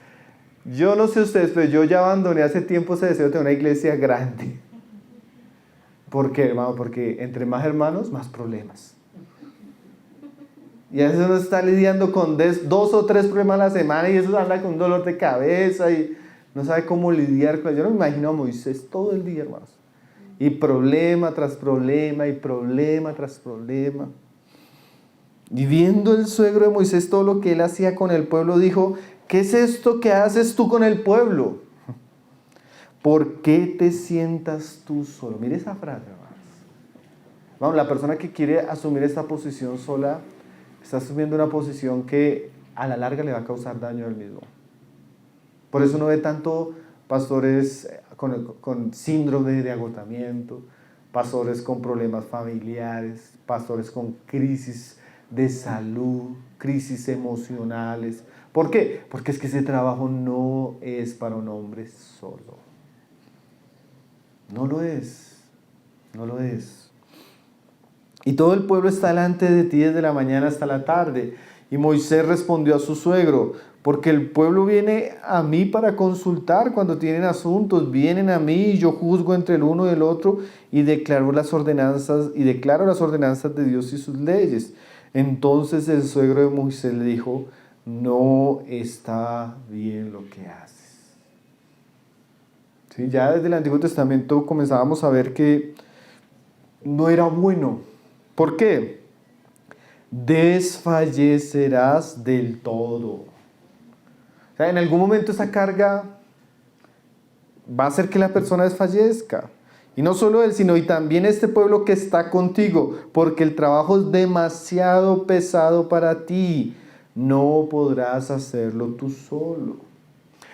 yo no sé ustedes, pero yo ya abandoné hace tiempo ese deseo de tener una iglesia grande. ¿Por qué, hermano? Porque entre más hermanos, más problemas. Y a veces uno está lidiando con 2 o 3 problemas a la semana y eso anda con un dolor de cabeza y no sabe cómo lidiar con eso. Yo no me imagino a Moisés todo el día, hermanos. Y problema tras problema y problema tras problema. Y viendo el suegro de Moisés todo lo que él hacía con el pueblo, dijo, ¿qué es esto que haces tú con el pueblo? ¿Por qué te sientas tú solo? Mire esa frase, hermanos. Vamos, la persona que quiere asumir esta posición sola está asumiendo una posición que a la larga le va a causar daño a él mismo. Por eso uno ve tanto pastores con síndrome de agotamiento, pastores con problemas familiares, pastores con crisis de salud, crisis emocionales. ¿Por qué? Porque es que ese trabajo no es para un hombre solo. No lo es. No lo es. Y todo el pueblo está delante de ti desde la mañana hasta la tarde. Y Moisés respondió a su suegro, porque el pueblo viene a mí para consultar cuando tienen asuntos, vienen a mí y yo juzgo entre el uno y el otro y declaro las ordenanzas de Dios y sus leyes. Entonces el suegro de Moisés le dijo, no está bien lo que haces. ¿Sí? Ya desde el Antiguo Testamento comenzábamos a ver que no era bueno. ¿Por qué? Desfallecerás del todo. O sea, en algún momento esa carga va a hacer que la persona desfallezca. Y no solo él, sino y también este pueblo que está contigo, porque el trabajo es demasiado pesado para ti. no podrás hacerlo tú solo.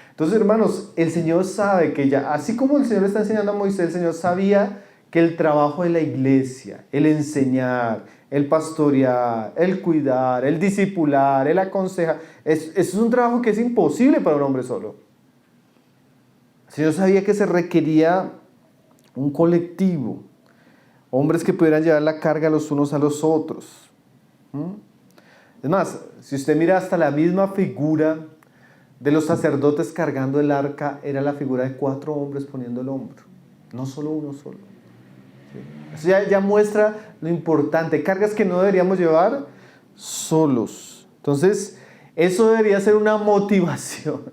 Entonces, hermanos, el Señor sabe que ya, así como el Señor le está enseñando a Moisés, el Señor sabía que el trabajo de la iglesia, el enseñar, el pastorear, el cuidar, el discipular, el aconsejar, es un trabajo que es imposible para un hombre solo. El Señor sabía que se requería un colectivo, hombres que pudieran llevar la carga los unos a los otros. Es más, si usted mira hasta la misma figura de los sacerdotes cargando el arca, era la figura de 4 hombres poniendo el hombro, no solo uno solo. ¿Sí? Eso ya muestra lo importante, cargas que no deberíamos llevar solos. Entonces, eso debería ser una motivación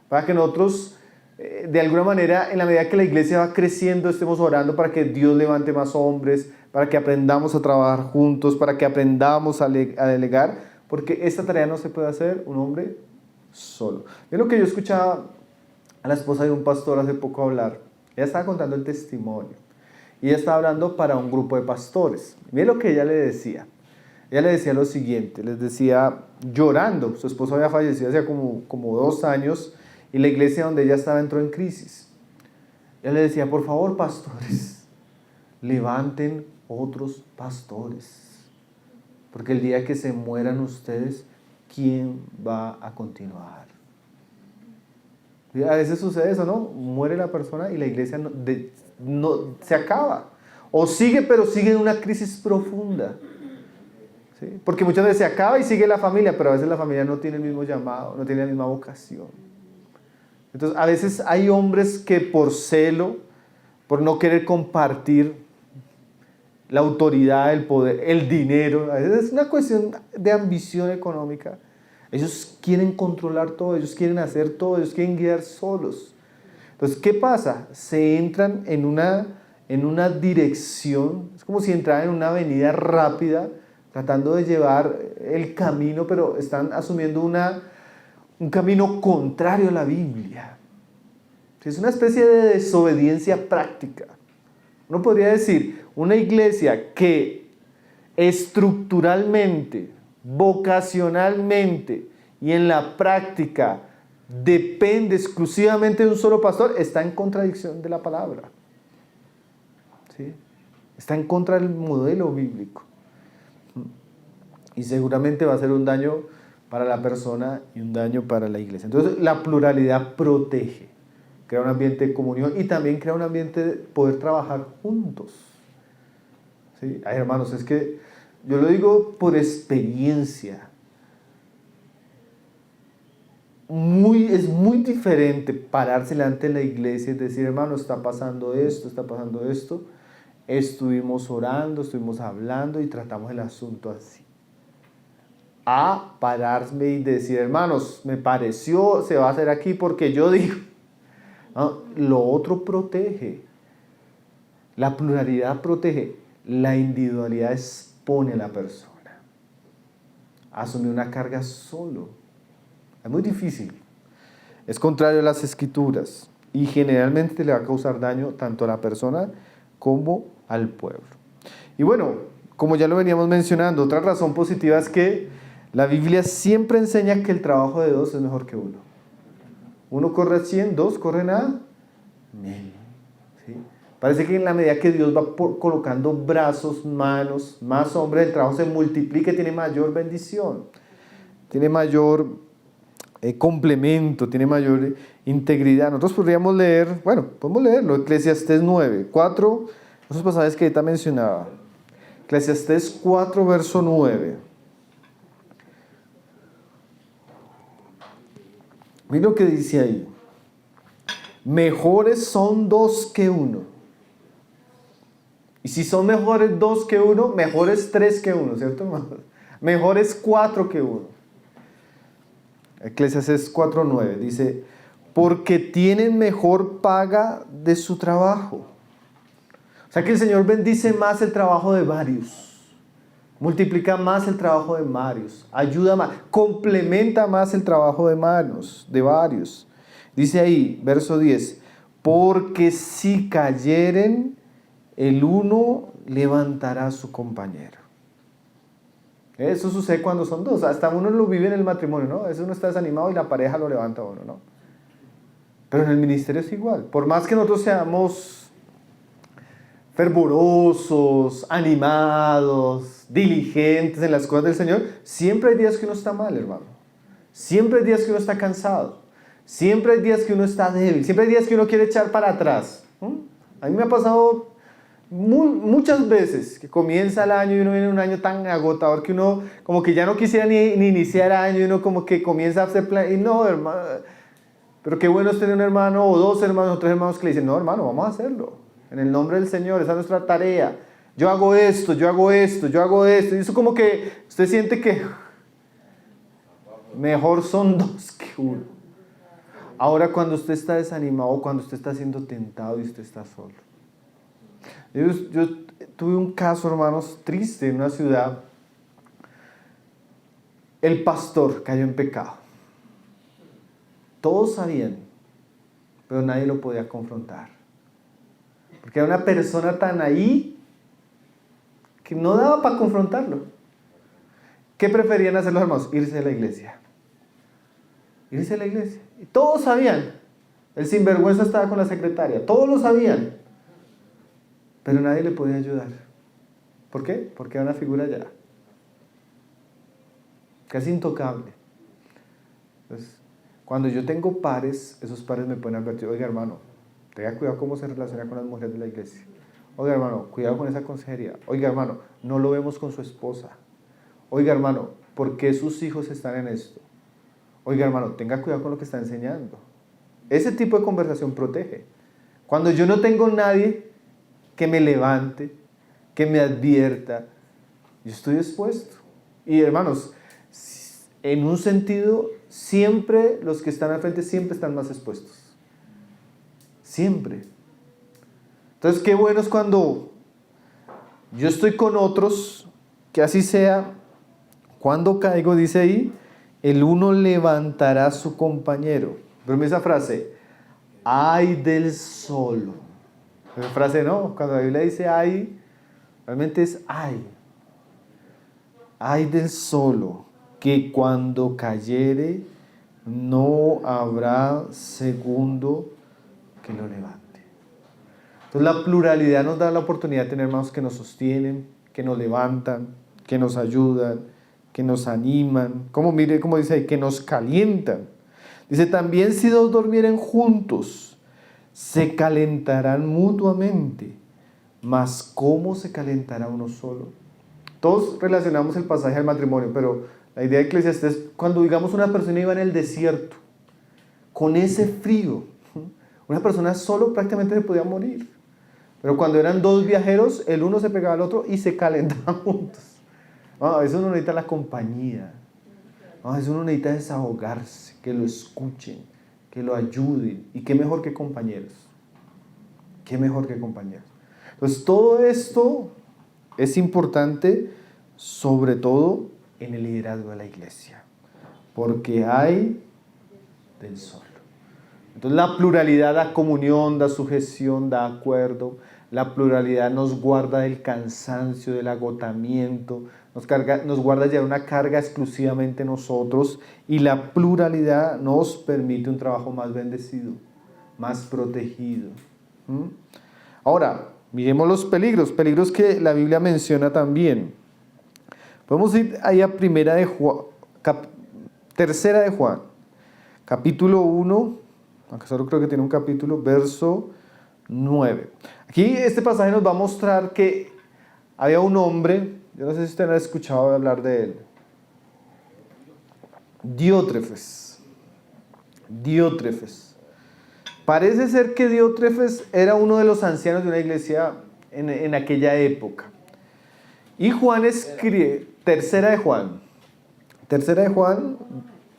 para que nosotros, de alguna manera, en la medida que la iglesia va creciendo, estemos orando para que Dios levante más hombres, para que aprendamos a trabajar juntos, para que aprendamos a delegar, porque esta tarea no se puede hacer un hombre solo. Es lo que yo escuchaba a la esposa de un pastor hace poco hablar. Ella estaba contando el testimonio y ella estaba hablando para un grupo de pastores. Mire lo que ella le decía. Ella le decía lo siguiente, les decía llorando, su esposo había fallecido hace como 2 años y la iglesia donde ella estaba entró en crisis. Ella le decía, por favor, pastores, levanten otros pastores, porque el día que se mueran ustedes, ¿quién va a continuar? Y a veces sucede eso, ¿no? Muere la persona y la iglesia no se acaba. O sigue, pero sigue en una crisis profunda. ¿Sí? Porque muchas veces se acaba y sigue la familia, pero a veces la familia no tiene el mismo llamado, no tiene la misma vocación. Entonces, a veces hay hombres que por celo, por no querer compartir la autoridad, el poder, el dinero, a veces es una cuestión de ambición económica. Ellos quieren controlar todo, ellos quieren hacer todo, ellos quieren guiar solos. Entonces, ¿qué pasa? Se entran en una dirección, es como si entraran en una avenida rápida, tratando de llevar el camino, pero están asumiendo un camino contrario a la Biblia. Es una especie de desobediencia práctica. Uno podría decir, una iglesia que estructuralmente, vocacionalmente y en la práctica depende exclusivamente de un solo pastor, está en contradicción de la palabra. ¿Sí? Está en contra del modelo bíblico. Y seguramente va a ser un daño para la persona y un daño para la iglesia. Entonces, la pluralidad protege, crea un ambiente de comunión y también crea un ambiente de poder trabajar juntos. ¿Sí? Ay, hermanos, es que yo lo digo por experiencia. Es muy diferente pararse delante de la iglesia y decir, hermano, está pasando esto, está pasando esto. Estuvimos orando, estuvimos hablando y tratamos el asunto así. A pararme y decir, hermanos, me pareció, se va a hacer aquí porque yo digo. ¿No? Lo otro protege. La pluralidad protege. La individualidad expone a la persona. Asumir una carga solo. Es muy difícil. Es contrario a las escrituras. Y generalmente le va a causar daño tanto a la persona como al pueblo. Y bueno, como ya lo veníamos mencionando, otra razón positiva es que la Biblia siempre enseña que el trabajo de 2 es mejor que 1. 1 corre a 100, 2 corren a 1000. ¿Sí? Parece que en la medida que Dios va colocando brazos, manos, más hombres, el trabajo se multiplica y tiene mayor bendición, tiene mayor complemento, tiene mayor integridad. Nosotros podemos leerlo, Eclesiastés 9, 4, esos pasajes que ahorita mencionaba. Eclesiastés 4, verso 9. Mira lo que dice ahí. Mejores son 2 que 1. Y si son mejores 2 que 1, mejores 3 que 1, ¿cierto, hermano? Mejores 4 que 1. Eclesiastés 4:9 dice, porque tienen mejor paga de su trabajo. O sea que el Señor bendice más el trabajo de varios. Multiplica más el trabajo de varios, ayuda más, complementa más el trabajo de manos, de varios. Dice ahí, verso 10, porque si cayeren, el uno levantará a su compañero. Eso sucede cuando son dos. Hasta uno lo vive en el matrimonio, ¿no? A veces uno está desanimado y la pareja lo levanta a uno, ¿no? Pero en el ministerio es igual. Por más que nosotros seamos fervorosos, animados, diligentes en las cosas del Señor, siempre hay días que uno está mal, hermano. Siempre hay días que uno está cansado. Siempre hay días que uno está débil. Siempre hay días que uno quiere echar para atrás. A mí me ha pasado muchas veces que comienza el año y uno viene en un año tan agotador que uno como que ya no quisiera ni iniciar el año y uno como que comienza a hacer plan. Y no, hermano. Pero qué bueno es tener un hermano o dos hermanos o tres hermanos que le dicen, no, hermano, vamos a hacerlo. En el nombre del Señor, esa es nuestra tarea. Yo hago esto, yo hago esto, yo hago esto. Y eso como que usted siente que mejor son dos que uno. Ahora cuando usted está desanimado, cuando usted está siendo tentado y usted está solo. Yo tuve un caso, hermanos, triste en una ciudad. El pastor cayó en pecado. Todos sabían, pero nadie lo podía confrontar. Porque era una persona tan ahí que no daba para confrontarlo. ¿Qué preferían hacer los hermanos? Irse de la iglesia. Irse de la iglesia. Y todos sabían. El sinvergüenza estaba con la secretaria. Todos lo sabían. Pero nadie le podía ayudar. ¿Por qué? Porque era una figura ya casi intocable. Entonces, cuando yo tengo pares, esos pares me pueden advertir, oiga hermano, tenga cuidado cómo se relaciona con las mujeres de la iglesia. Oiga hermano, cuidado con esa consejería. Oiga hermano, no lo vemos con su esposa. Oiga hermano, ¿por qué sus hijos están en esto? Oiga hermano, tenga cuidado con lo que está enseñando. Ese tipo de conversación protege. Cuando yo no tengo nadie que me levante, que me advierta, yo estoy expuesto. Y hermanos, en un sentido, siempre los que están al frente siempre están más expuestos. Siempre. Entonces, qué bueno es cuando yo estoy con otros, que así sea. Cuando caigo, dice ahí, el uno levantará a su compañero. Pero mira esa frase, ay del solo. Esa frase no, cuando la Biblia dice ay, realmente es ay. Ay del solo, que cuando cayere no habrá segundo que lo levante. Entonces la pluralidad nos da la oportunidad de tener hermanos que nos sostienen, que nos levantan, que nos ayudan, que nos animan. Como mire, como dice ahí, que nos calientan. Dice también si dos durmieren juntos, se calentarán mutuamente. Mas ¿cómo se calentará uno solo? Todos relacionamos el pasaje al matrimonio, pero la idea de Eclesiastés es cuando digamos una persona iba en el desierto, con ese frío, una persona solo prácticamente se podía morir. Pero cuando eran dos viajeros, el uno se pegaba al otro y se calentaban juntos. A veces uno necesita la compañía. A veces uno necesita desahogarse, que lo escuchen, que lo ayuden. Y qué mejor que compañeros. Qué mejor que compañeros. Entonces todo esto es importante, sobre todo en el liderazgo de la iglesia. Porque hay del solo. Entonces la pluralidad da comunión, da sujeción, da acuerdo. La pluralidad nos guarda del cansancio, del agotamiento, nos guarda llevar una carga exclusivamente nosotros, y la pluralidad nos permite un trabajo más bendecido, más protegido. Ahora, miremos los peligros que la Biblia menciona también. Podemos ir ahí a tercera de Juan, capítulo 1, aunque solo creo que tiene un capítulo, verso 9. Aquí este pasaje nos va a mostrar que había un hombre, yo no sé si usted ha escuchado hablar de él, Diótrefes. Parece ser que Diótrefes era uno de los ancianos de una iglesia en aquella época. Y Juan escribe, tercera de Juan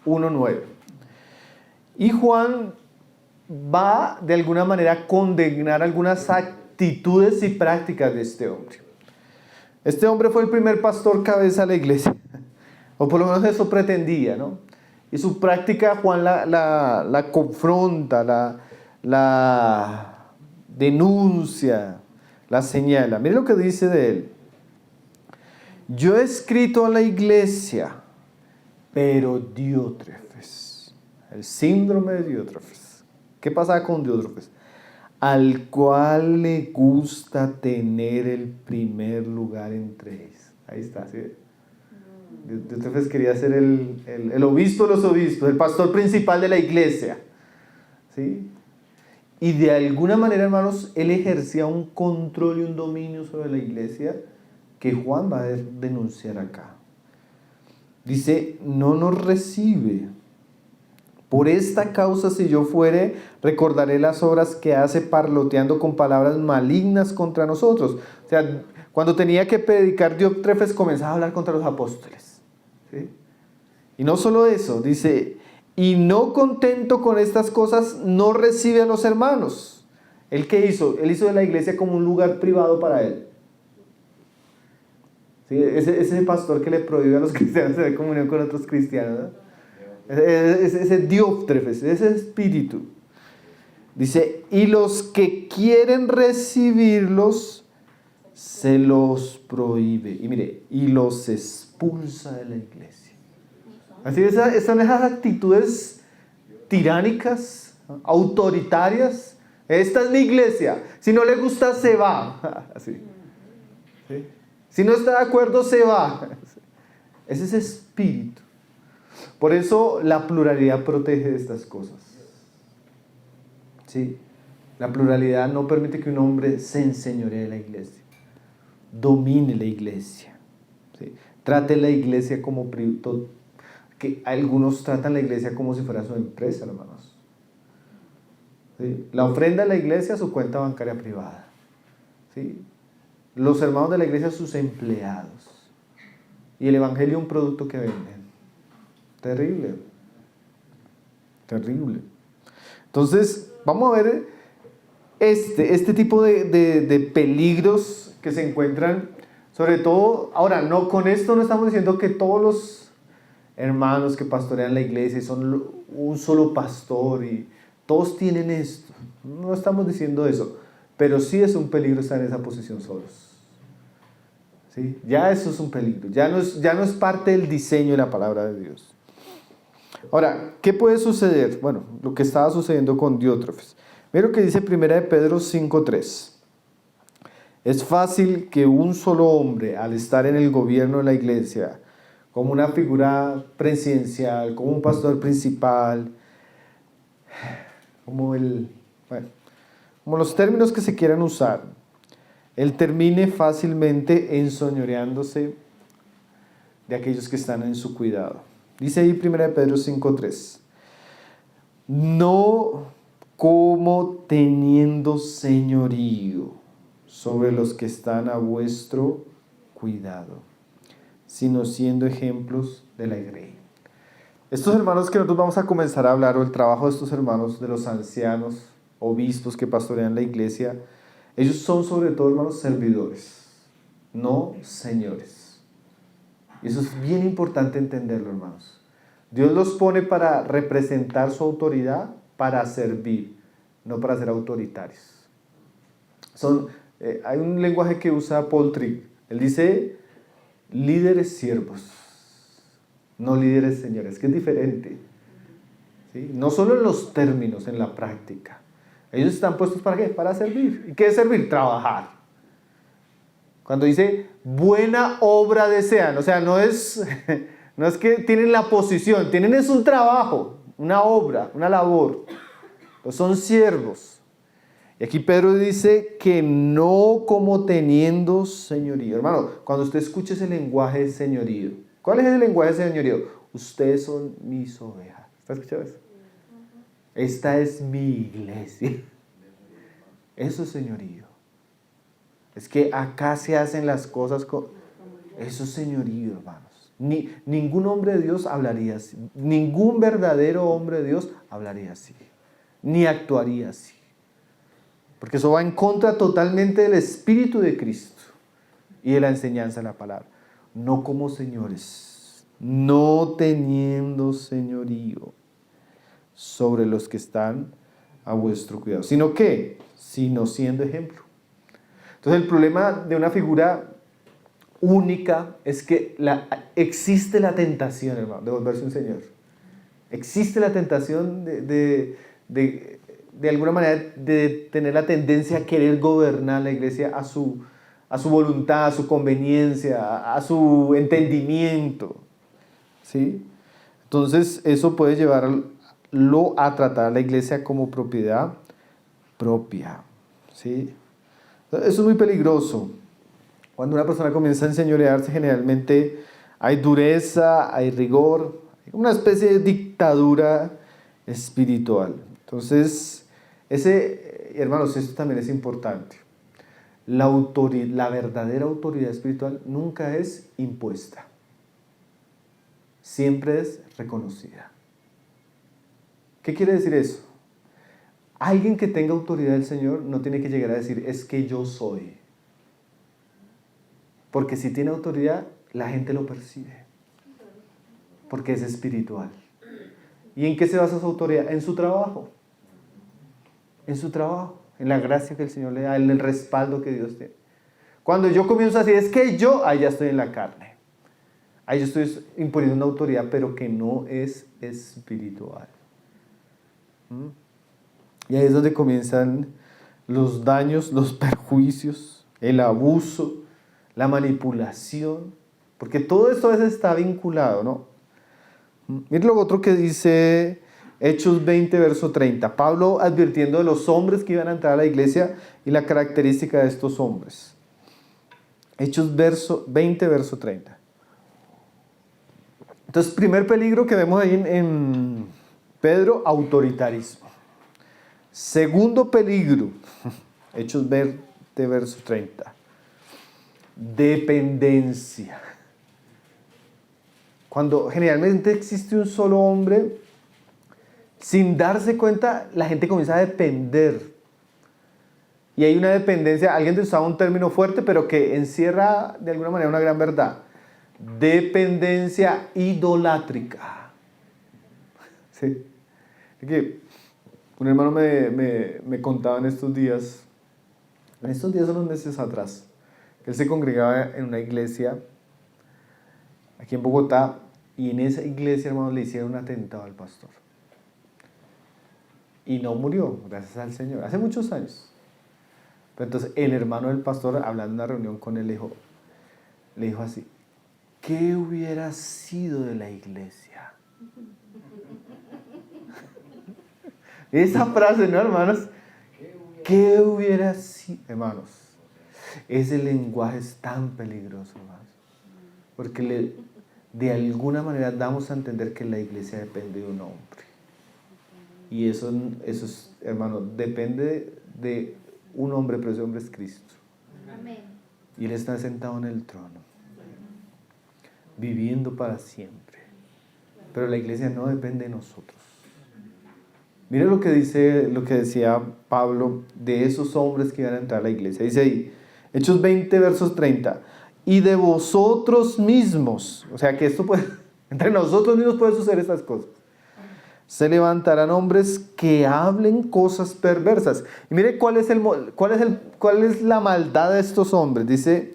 1:9. Y Juan va de alguna manera a condenar algunas actitudes y prácticas de este hombre. Este hombre fue el primer pastor cabeza de la iglesia, o por lo menos eso pretendía, ¿no? Y su práctica Juan la confronta, la denuncia, la señala. Mire lo que dice de él. yo he escrito a la iglesia, pero Diótrefes, el síndrome de Diótrefes. ¿Qué pasa con Diótrefes? Al cual le gusta tener el primer lugar entre ellos. Ahí está, ¿sí? Diótrefes quería ser el obispo de los obispos, el pastor principal de la iglesia, ¿sí? Y de alguna manera, hermanos, él ejercía un control y un dominio sobre la iglesia que Juan va a denunciar acá. Dice, no nos recibe. Por esta causa, si yo fuere, recordaré las obras que hace parloteando con palabras malignas contra nosotros. O sea, cuando tenía que predicar, Diótrefes comenzaba a hablar contra los apóstoles, ¿sí? Y no solo eso, dice, y no contento con estas cosas, no recibe a los hermanos. ¿Él qué hizo? Él hizo de la iglesia como un lugar privado para él. ¿Sí? Ese pastor que le prohíbe a los cristianos tener comunión con otros cristianos, ¿no? Ese Diótrefes, ese espíritu. Dice, y los que quieren recibirlos, se los prohíbe. Y mire, y los expulsa de la iglesia. Así son esas actitudes tiránicas, autoritarias. Esta es mi iglesia. Si no le gusta, se va. Así. ¿Sí? Si no está de acuerdo, se va. Es ese espíritu. Por eso la pluralidad protege de estas cosas. ¿Sí? La pluralidad no permite que un hombre se enseñoree de la iglesia, domine la iglesia, ¿sí? Trate la iglesia como que algunos tratan la iglesia como si fuera su empresa, hermanos. ¿Sí? La ofrenda de la iglesia, su cuenta bancaria privada. ¿Sí? Los hermanos de la iglesia, sus empleados. Y el evangelio, un producto que venden. Terrible. Terrible. Entonces, vamos a ver este tipo de peligros que se encuentran, sobre todo, ahora, no, con esto no estamos diciendo que todos los hermanos que pastorean la iglesia y son un solo pastor y todos tienen esto. No estamos diciendo eso, pero sí es un peligro estar en esa posición solos. ¿Sí? Ya eso es un peligro, ya no es parte del diseño de la palabra de Dios. Ahora, ¿qué puede suceder? Bueno, lo que estaba sucediendo con Diótrefes. Mira lo que dice 1 de Pedro 5:3. Es fácil que un solo hombre, al estar en el gobierno de la iglesia, como una figura presidencial, como un pastor principal, como los términos que se quieran usar, él termine fácilmente ensoñoreándose de aquellos que están en su cuidado. Dice ahí 1 de Pedro 5:3. No como teniendo señorío sobre los que están a vuestro cuidado, sino siendo ejemplos de la grey. Estos hermanos que nosotros vamos a comenzar a hablar, o el trabajo de estos hermanos, de los ancianos, obispos que pastorean la iglesia, ellos son sobre todo, hermanos, servidores, no señores. Y eso es bien importante entenderlo, hermanos. Dios los pone para representar su autoridad, para servir, no para ser autoritarios. Hay un lenguaje que usa Paul Tripp. Él dice, líderes siervos, no líderes señores, que es diferente. ¿Sí? No solo en los términos, en la práctica. Ellos están puestos ¿para qué? Para servir. ¿Y qué es servir? Trabajar. Cuando dice, buena obra desean, o sea, no es que tienen la posición, tienen es un trabajo, una obra, una labor. Pues son siervos. Y aquí Pedro dice que no como teniendo señorío. Hermano, cuando usted escuche ese lenguaje de señorío, ¿cuál es el lenguaje de señorío? Ustedes son mis ovejas. ¿Está escuchando eso? Esta es mi iglesia. Eso es señorío. Es que acá se hacen las cosas con... Eso es señorío, hermanos. Ningún hombre de Dios hablaría así. Ningún verdadero hombre de Dios hablaría así. Ni actuaría así. Porque eso va en contra totalmente del Espíritu de Cristo y de la enseñanza de la palabra. No como señores, no teniendo señorío sobre los que están a vuestro cuidado. ¿Sino qué? Sino siendo ejemplo. Entonces el problema de una figura única es que existe la tentación, hermano, de volverse un señor. Existe la tentación de alguna manera de tener la tendencia a querer gobernar la iglesia a su voluntad, a su conveniencia, a su entendimiento. ¿Sí? Entonces eso puede llevarlo a tratar a la iglesia como propiedad propia. ¿Sí? Eso es muy peligroso. Cuando una persona comienza a enseñorearse, generalmente hay dureza, hay rigor, hay una especie de dictadura espiritual. Entonces, hermanos, esto también es importante. La verdadera autoridad espiritual nunca es impuesta. Siempre es reconocida. ¿Qué quiere decir eso? Alguien que tenga autoridad del Señor no tiene que llegar a decir, es que yo soy. Porque si tiene autoridad, la gente lo percibe. Porque es espiritual. ¿Y en qué se basa su autoridad? En su trabajo. En su trabajo. En la gracia que el Señor le da, en el respaldo que Dios tiene. Cuando yo comienzo a decir, es que yo, ahí ya estoy en la carne. Ahí yo estoy imponiendo una autoridad, pero que no es espiritual. Y ahí es donde comienzan los daños, los perjuicios, el abuso, la manipulación, porque todo esto a veces está vinculado, ¿no? Miren lo otro que dice Hechos 20, verso 30. Pablo advirtiendo de los hombres que iban a entrar a la iglesia y la característica de estos hombres. Hechos 20, verso 30. Entonces, primer peligro que vemos ahí en Pedro, autoritarismo. Segundo peligro, Hechos 20, verso 30. Dependencia. Cuando generalmente existe un solo hombre, sin darse cuenta, la gente comienza a depender. Y hay una dependencia, alguien usaba un término fuerte, pero que encierra de alguna manera una gran verdad. Dependencia idolátrica. ¿Sí? Que un hermano me contaba en estos días unos meses atrás, que él se congregaba en una iglesia aquí en Bogotá, y en esa iglesia, hermanos, le hicieron un atentado al pastor. Y no murió, gracias al Señor, hace muchos años. Pero entonces el hermano del pastor, hablando en una reunión con él, le dijo así, ¿qué hubiera sido de la iglesia? Esa frase, ¿no, hermanos? ¿Qué hubiera sido? Hermanos, ese lenguaje es tan peligroso, hermanos, porque de alguna manera damos a entender que la iglesia depende de un hombre. Y eso es, hermano, depende de un hombre, pero ese hombre es Cristo. Amén. Y Él está sentado en el trono, viviendo para siempre. Pero la iglesia no depende de nosotros. Mire lo que decía Pablo de esos hombres que iban a entrar a la iglesia. Dice ahí, Hechos 20, versos 30. Y de vosotros mismos, o sea que esto puede, entre nosotros mismos pueden suceder estas cosas. Se levantarán hombres que hablen cosas perversas. Y mire cuál es la maldad de estos hombres. Dice,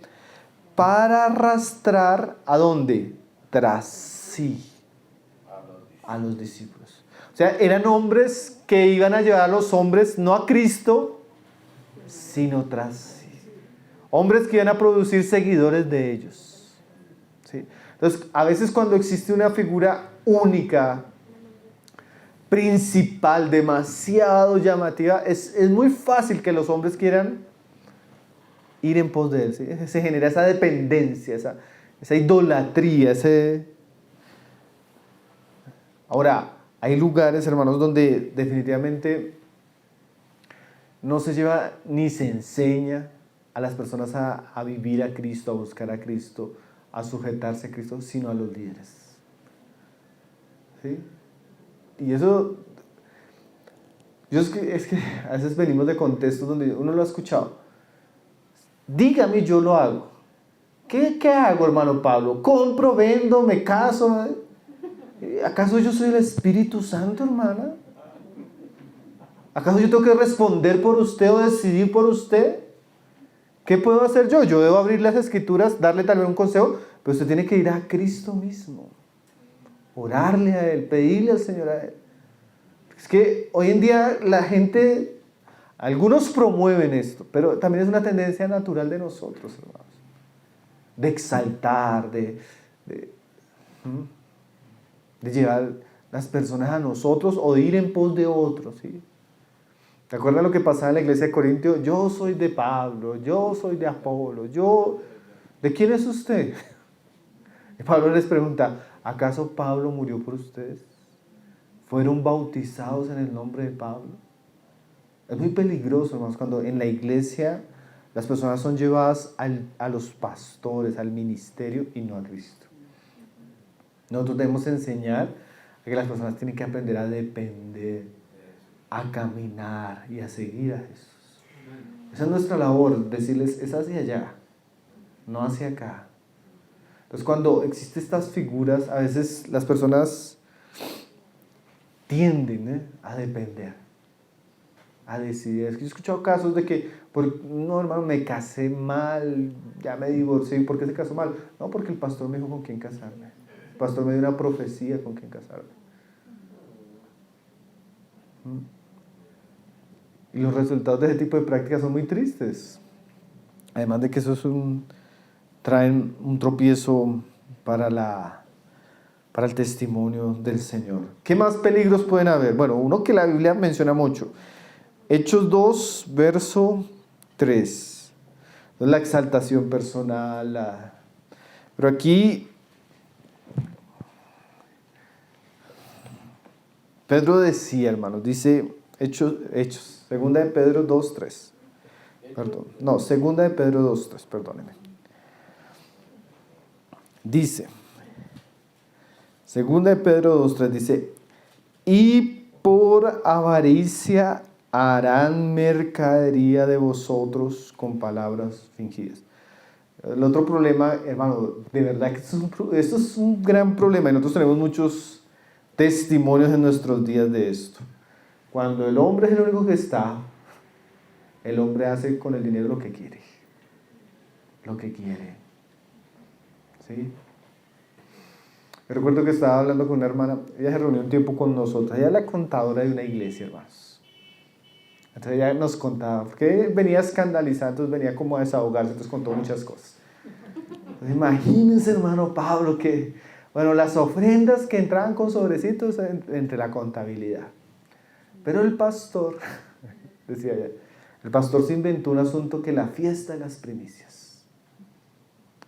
para arrastrar, ¿a dónde? Tras sí a los discípulos. O sea, eran hombres que iban a llevar a los hombres no a Cristo, sino tras sí. Hombres que iban a producir seguidores de ellos. ¿Sí? Entonces, a veces cuando existe una figura única, principal, demasiado llamativa, es muy fácil que los hombres quieran ir en pos de él. ¿Sí? Se genera esa dependencia, esa idolatría. Ahora, hay lugares, hermanos, donde definitivamente no se lleva ni se enseña a las personas a vivir a Cristo, a buscar a Cristo, a sujetarse a Cristo, sino a los líderes. ¿Sí? Y eso, es que a veces venimos de contextos donde uno lo ha escuchado. Dígame, yo lo hago. ¿Qué hago, hermano Pablo? Compro, vendo, me caso. ¿Acaso yo soy el Espíritu Santo, hermana? ¿Acaso yo tengo que responder por usted o decidir por usted? ¿Qué puedo hacer yo? Yo debo abrir las escrituras, darle tal vez un consejo, pero usted tiene que ir a Cristo mismo. Orarle a Él, pedirle al Señor a Él. Es que hoy en día la gente, algunos promueven esto, pero también es una tendencia natural de nosotros, hermanos. De exaltar, de llevar las personas a nosotros o de ir en pos de otros, ¿sí? ¿Te acuerdas lo que pasaba en la iglesia de Corintio? Yo soy de Pablo, yo soy de Apolo, ¿de quién es usted? Y Pablo les pregunta, ¿acaso Pablo murió por ustedes? ¿Fueron bautizados en el nombre de Pablo? Es muy peligroso, hermanos, cuando en la iglesia las personas son llevadas a los pastores, al ministerio y no a Cristo. Nosotros debemos enseñar a que las personas tienen que aprender a depender, a caminar y a seguir a Jesús. Esa es nuestra labor, decirles, es hacia allá, no hacia acá. Entonces cuando existen estas figuras, a veces las personas tienden a depender, a decidir. Es que yo he escuchado casos de que, no hermano, me casé mal, ya me divorcié. ¿Por qué se casó mal? No, porque el pastor me dijo con quién casarme. El pastor me dio una profecía con quién casarme. Y los resultados de ese tipo de prácticas son muy tristes. Además de que eso traen un tropiezo para el testimonio del Señor. ¿Qué más peligros pueden haber? Bueno, uno que la Biblia menciona mucho. Hechos 2, verso 3. La exaltación personal. Pero aquí Pedro decía, hermanos, dice Hechos, segunda de Pedro 2, 3. Perdón, no, segunda de Pedro 2, 3, perdóneme. Dice, segunda de Pedro 2, 3, dice, y por avaricia harán mercadería de vosotros con palabras fingidas. El otro problema, hermano, de verdad que esto es un gran problema y nosotros tenemos muchos testimonios en nuestros días de esto. Cuando el hombre es el único que está, el hombre hace con el dinero lo que quiere. Lo que quiere. ¿Sí? Yo recuerdo que estaba hablando con una hermana, ella se reunió un tiempo con nosotros, ella es la contadora de una iglesia, hermanos. Entonces ella nos contaba, porque venía escandalizando, entonces venía como a desahogarse, entonces contó muchas cosas. Entonces, imagínense, hermano Pablo, que, bueno, las ofrendas que entraban con sobrecitos entre la contabilidad. Pero el pastor, decía ella, el pastor se inventó un asunto que la fiesta de las primicias.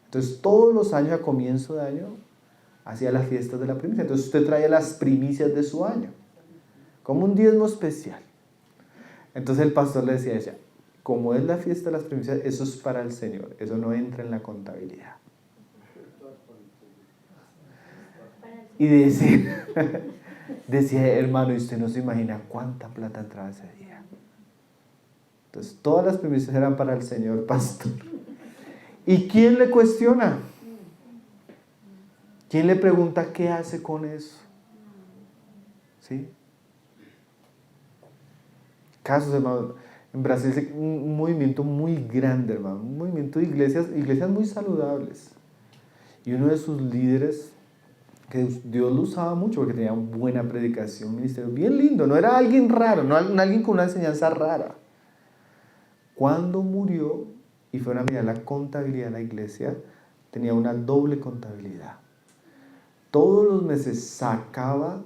Entonces todos los años a comienzo de año hacía las fiestas de la primicia. Entonces usted traía las primicias de su año, como un diezmo especial. Entonces el pastor le decía a ella, como es la fiesta de las primicias, eso es para el Señor, eso no entra en la contabilidad. Y decía, hermano, y usted no se imagina cuánta plata entraba ese día. Entonces todas las primicias eran para el Señor pastor. ¿Y quién le cuestiona? ¿Quién le pregunta qué hace con eso? ¿Sí? Casos, hermano. En Brasil es un movimiento muy grande, hermano. Un movimiento de iglesias muy saludables. Y uno de sus líderes, que Dios lo usaba mucho porque tenía buena predicación, un ministerio bien lindo. No era alguien raro, no alguien con una enseñanza rara. Cuando murió y fueron a mirar la contabilidad de la iglesia, tenía una doble contabilidad. Todos los meses sacaba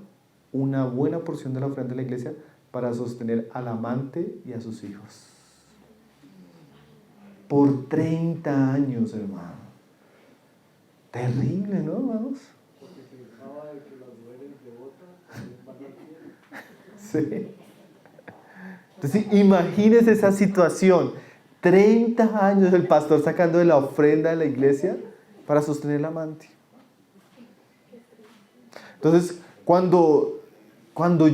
una buena porción de la ofrenda de la iglesia para sostener al amante y a sus hijos. Por 30 años, hermano. Terrible, ¿no, hermanos? Porque pensaba de que las mujeres devotas Sí. Entonces, imagínense esa situación. 30 años el pastor sacando de la ofrenda de la iglesia para sostener al amante. Entonces, cuando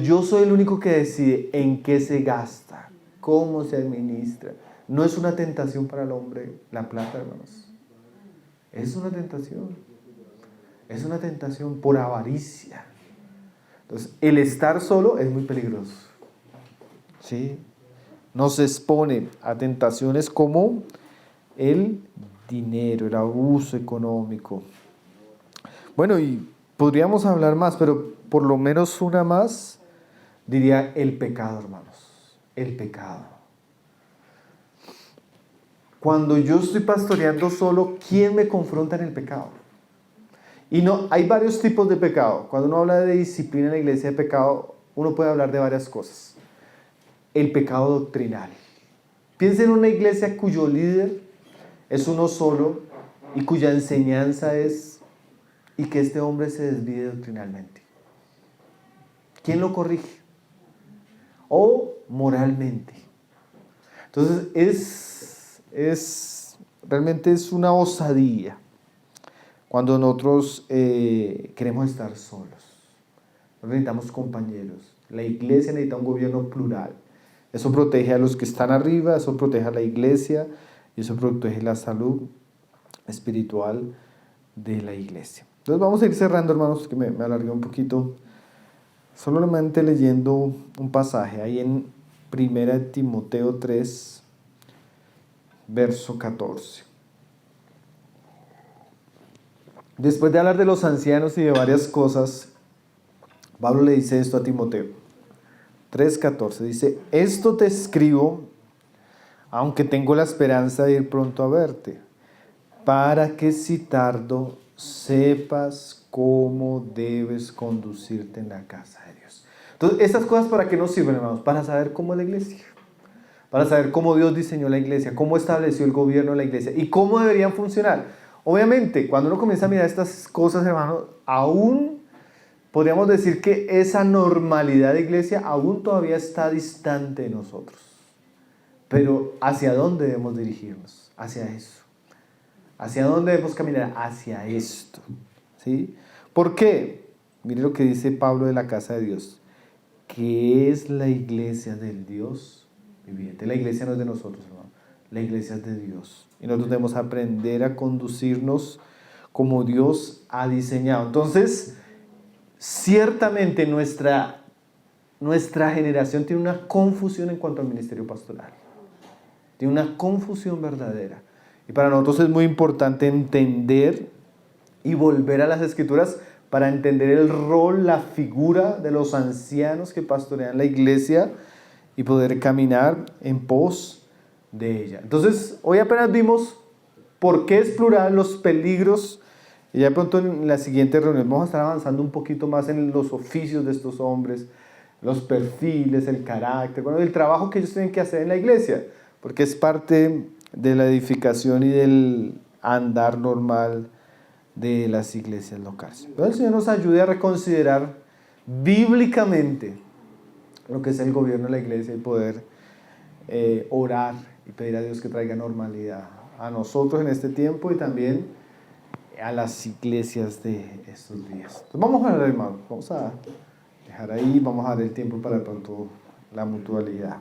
yo soy el único que decide en qué se gasta, cómo se administra, no es una tentación para el hombre la plata, hermanos. Es una tentación. Es una tentación por avaricia. Entonces, el estar solo es muy peligroso. ¿Sí? Nos expone a tentaciones como el dinero, el abuso económico. Bueno, y podríamos hablar más, pero por lo menos una más, diría el pecado, hermanos. El pecado. Cuando yo estoy pastoreando solo, ¿quién me confronta en el pecado? Y no, hay varios tipos de pecado. Cuando uno habla de disciplina en la iglesia de pecado, uno puede hablar de varias cosas. El pecado doctrinal. Piensa en una iglesia cuyo líder es uno solo y cuya enseñanza es y que este hombre se desvíe doctrinalmente. ¿Quién lo corrige? O moralmente. Entonces realmente es una osadía cuando nosotros queremos estar solos. Necesitamos compañeros. La iglesia necesita un gobierno plural. Eso protege a los que están arriba, eso protege a la iglesia y eso protege la salud espiritual de la iglesia. Entonces vamos a ir cerrando, hermanos, que me alargué un poquito. Solamente leyendo un pasaje ahí en 1 Timoteo 3, verso 14. Después de hablar de los ancianos y de varias cosas, Pablo le dice esto a Timoteo. 3:14 dice: esto te escribo, aunque tengo la esperanza de ir pronto a verte, para que si tardo sepas cómo debes conducirte en la casa de Dios. Entonces, estas cosas ¿para qué nos sirven, hermanos? Para saber cómo es la iglesia, para saber cómo Dios diseñó la iglesia, cómo estableció el gobierno de la iglesia y cómo deberían funcionar. Obviamente, cuando uno comienza a mirar estas cosas, hermanos, aún podríamos decir que esa normalidad de iglesia aún todavía está distante de nosotros. Pero ¿hacia dónde debemos dirigirnos? Hacia eso. ¿Hacia dónde debemos caminar? Hacia esto. ¿Sí? ¿Por qué? Mire lo que dice Pablo de la casa de Dios. ¿Qué es la iglesia del Dios viviente? La iglesia no es de nosotros, hermano. La iglesia es de Dios. Y nosotros debemos aprender a conducirnos como Dios ha diseñado. Entonces, ciertamente nuestra generación tiene una confusión en cuanto al ministerio pastoral. Tiene una confusión verdadera. Y para nosotros es muy importante entender y volver a las Escrituras para entender el rol, la figura de los ancianos que pastorean la iglesia y poder caminar en pos de ella. Entonces, hoy apenas vimos por qué es plural, los peligros, y ya pronto en la siguiente reunión vamos a estar avanzando un poquito más en los oficios de estos hombres, los perfiles, el carácter, bueno, el trabajo que ellos tienen que hacer en la iglesia, porque es parte de la edificación y del andar normal de las iglesias locales. Entonces el Señor nos ayude a reconsiderar bíblicamente lo que es el gobierno de la iglesia y poder orar y pedir a Dios que traiga normalidad a nosotros en este tiempo y también a las iglesias de estos días. Entonces vamos a orar, hermano, vamos a dejar ahí, vamos a dar el tiempo para pronto la mutualidad.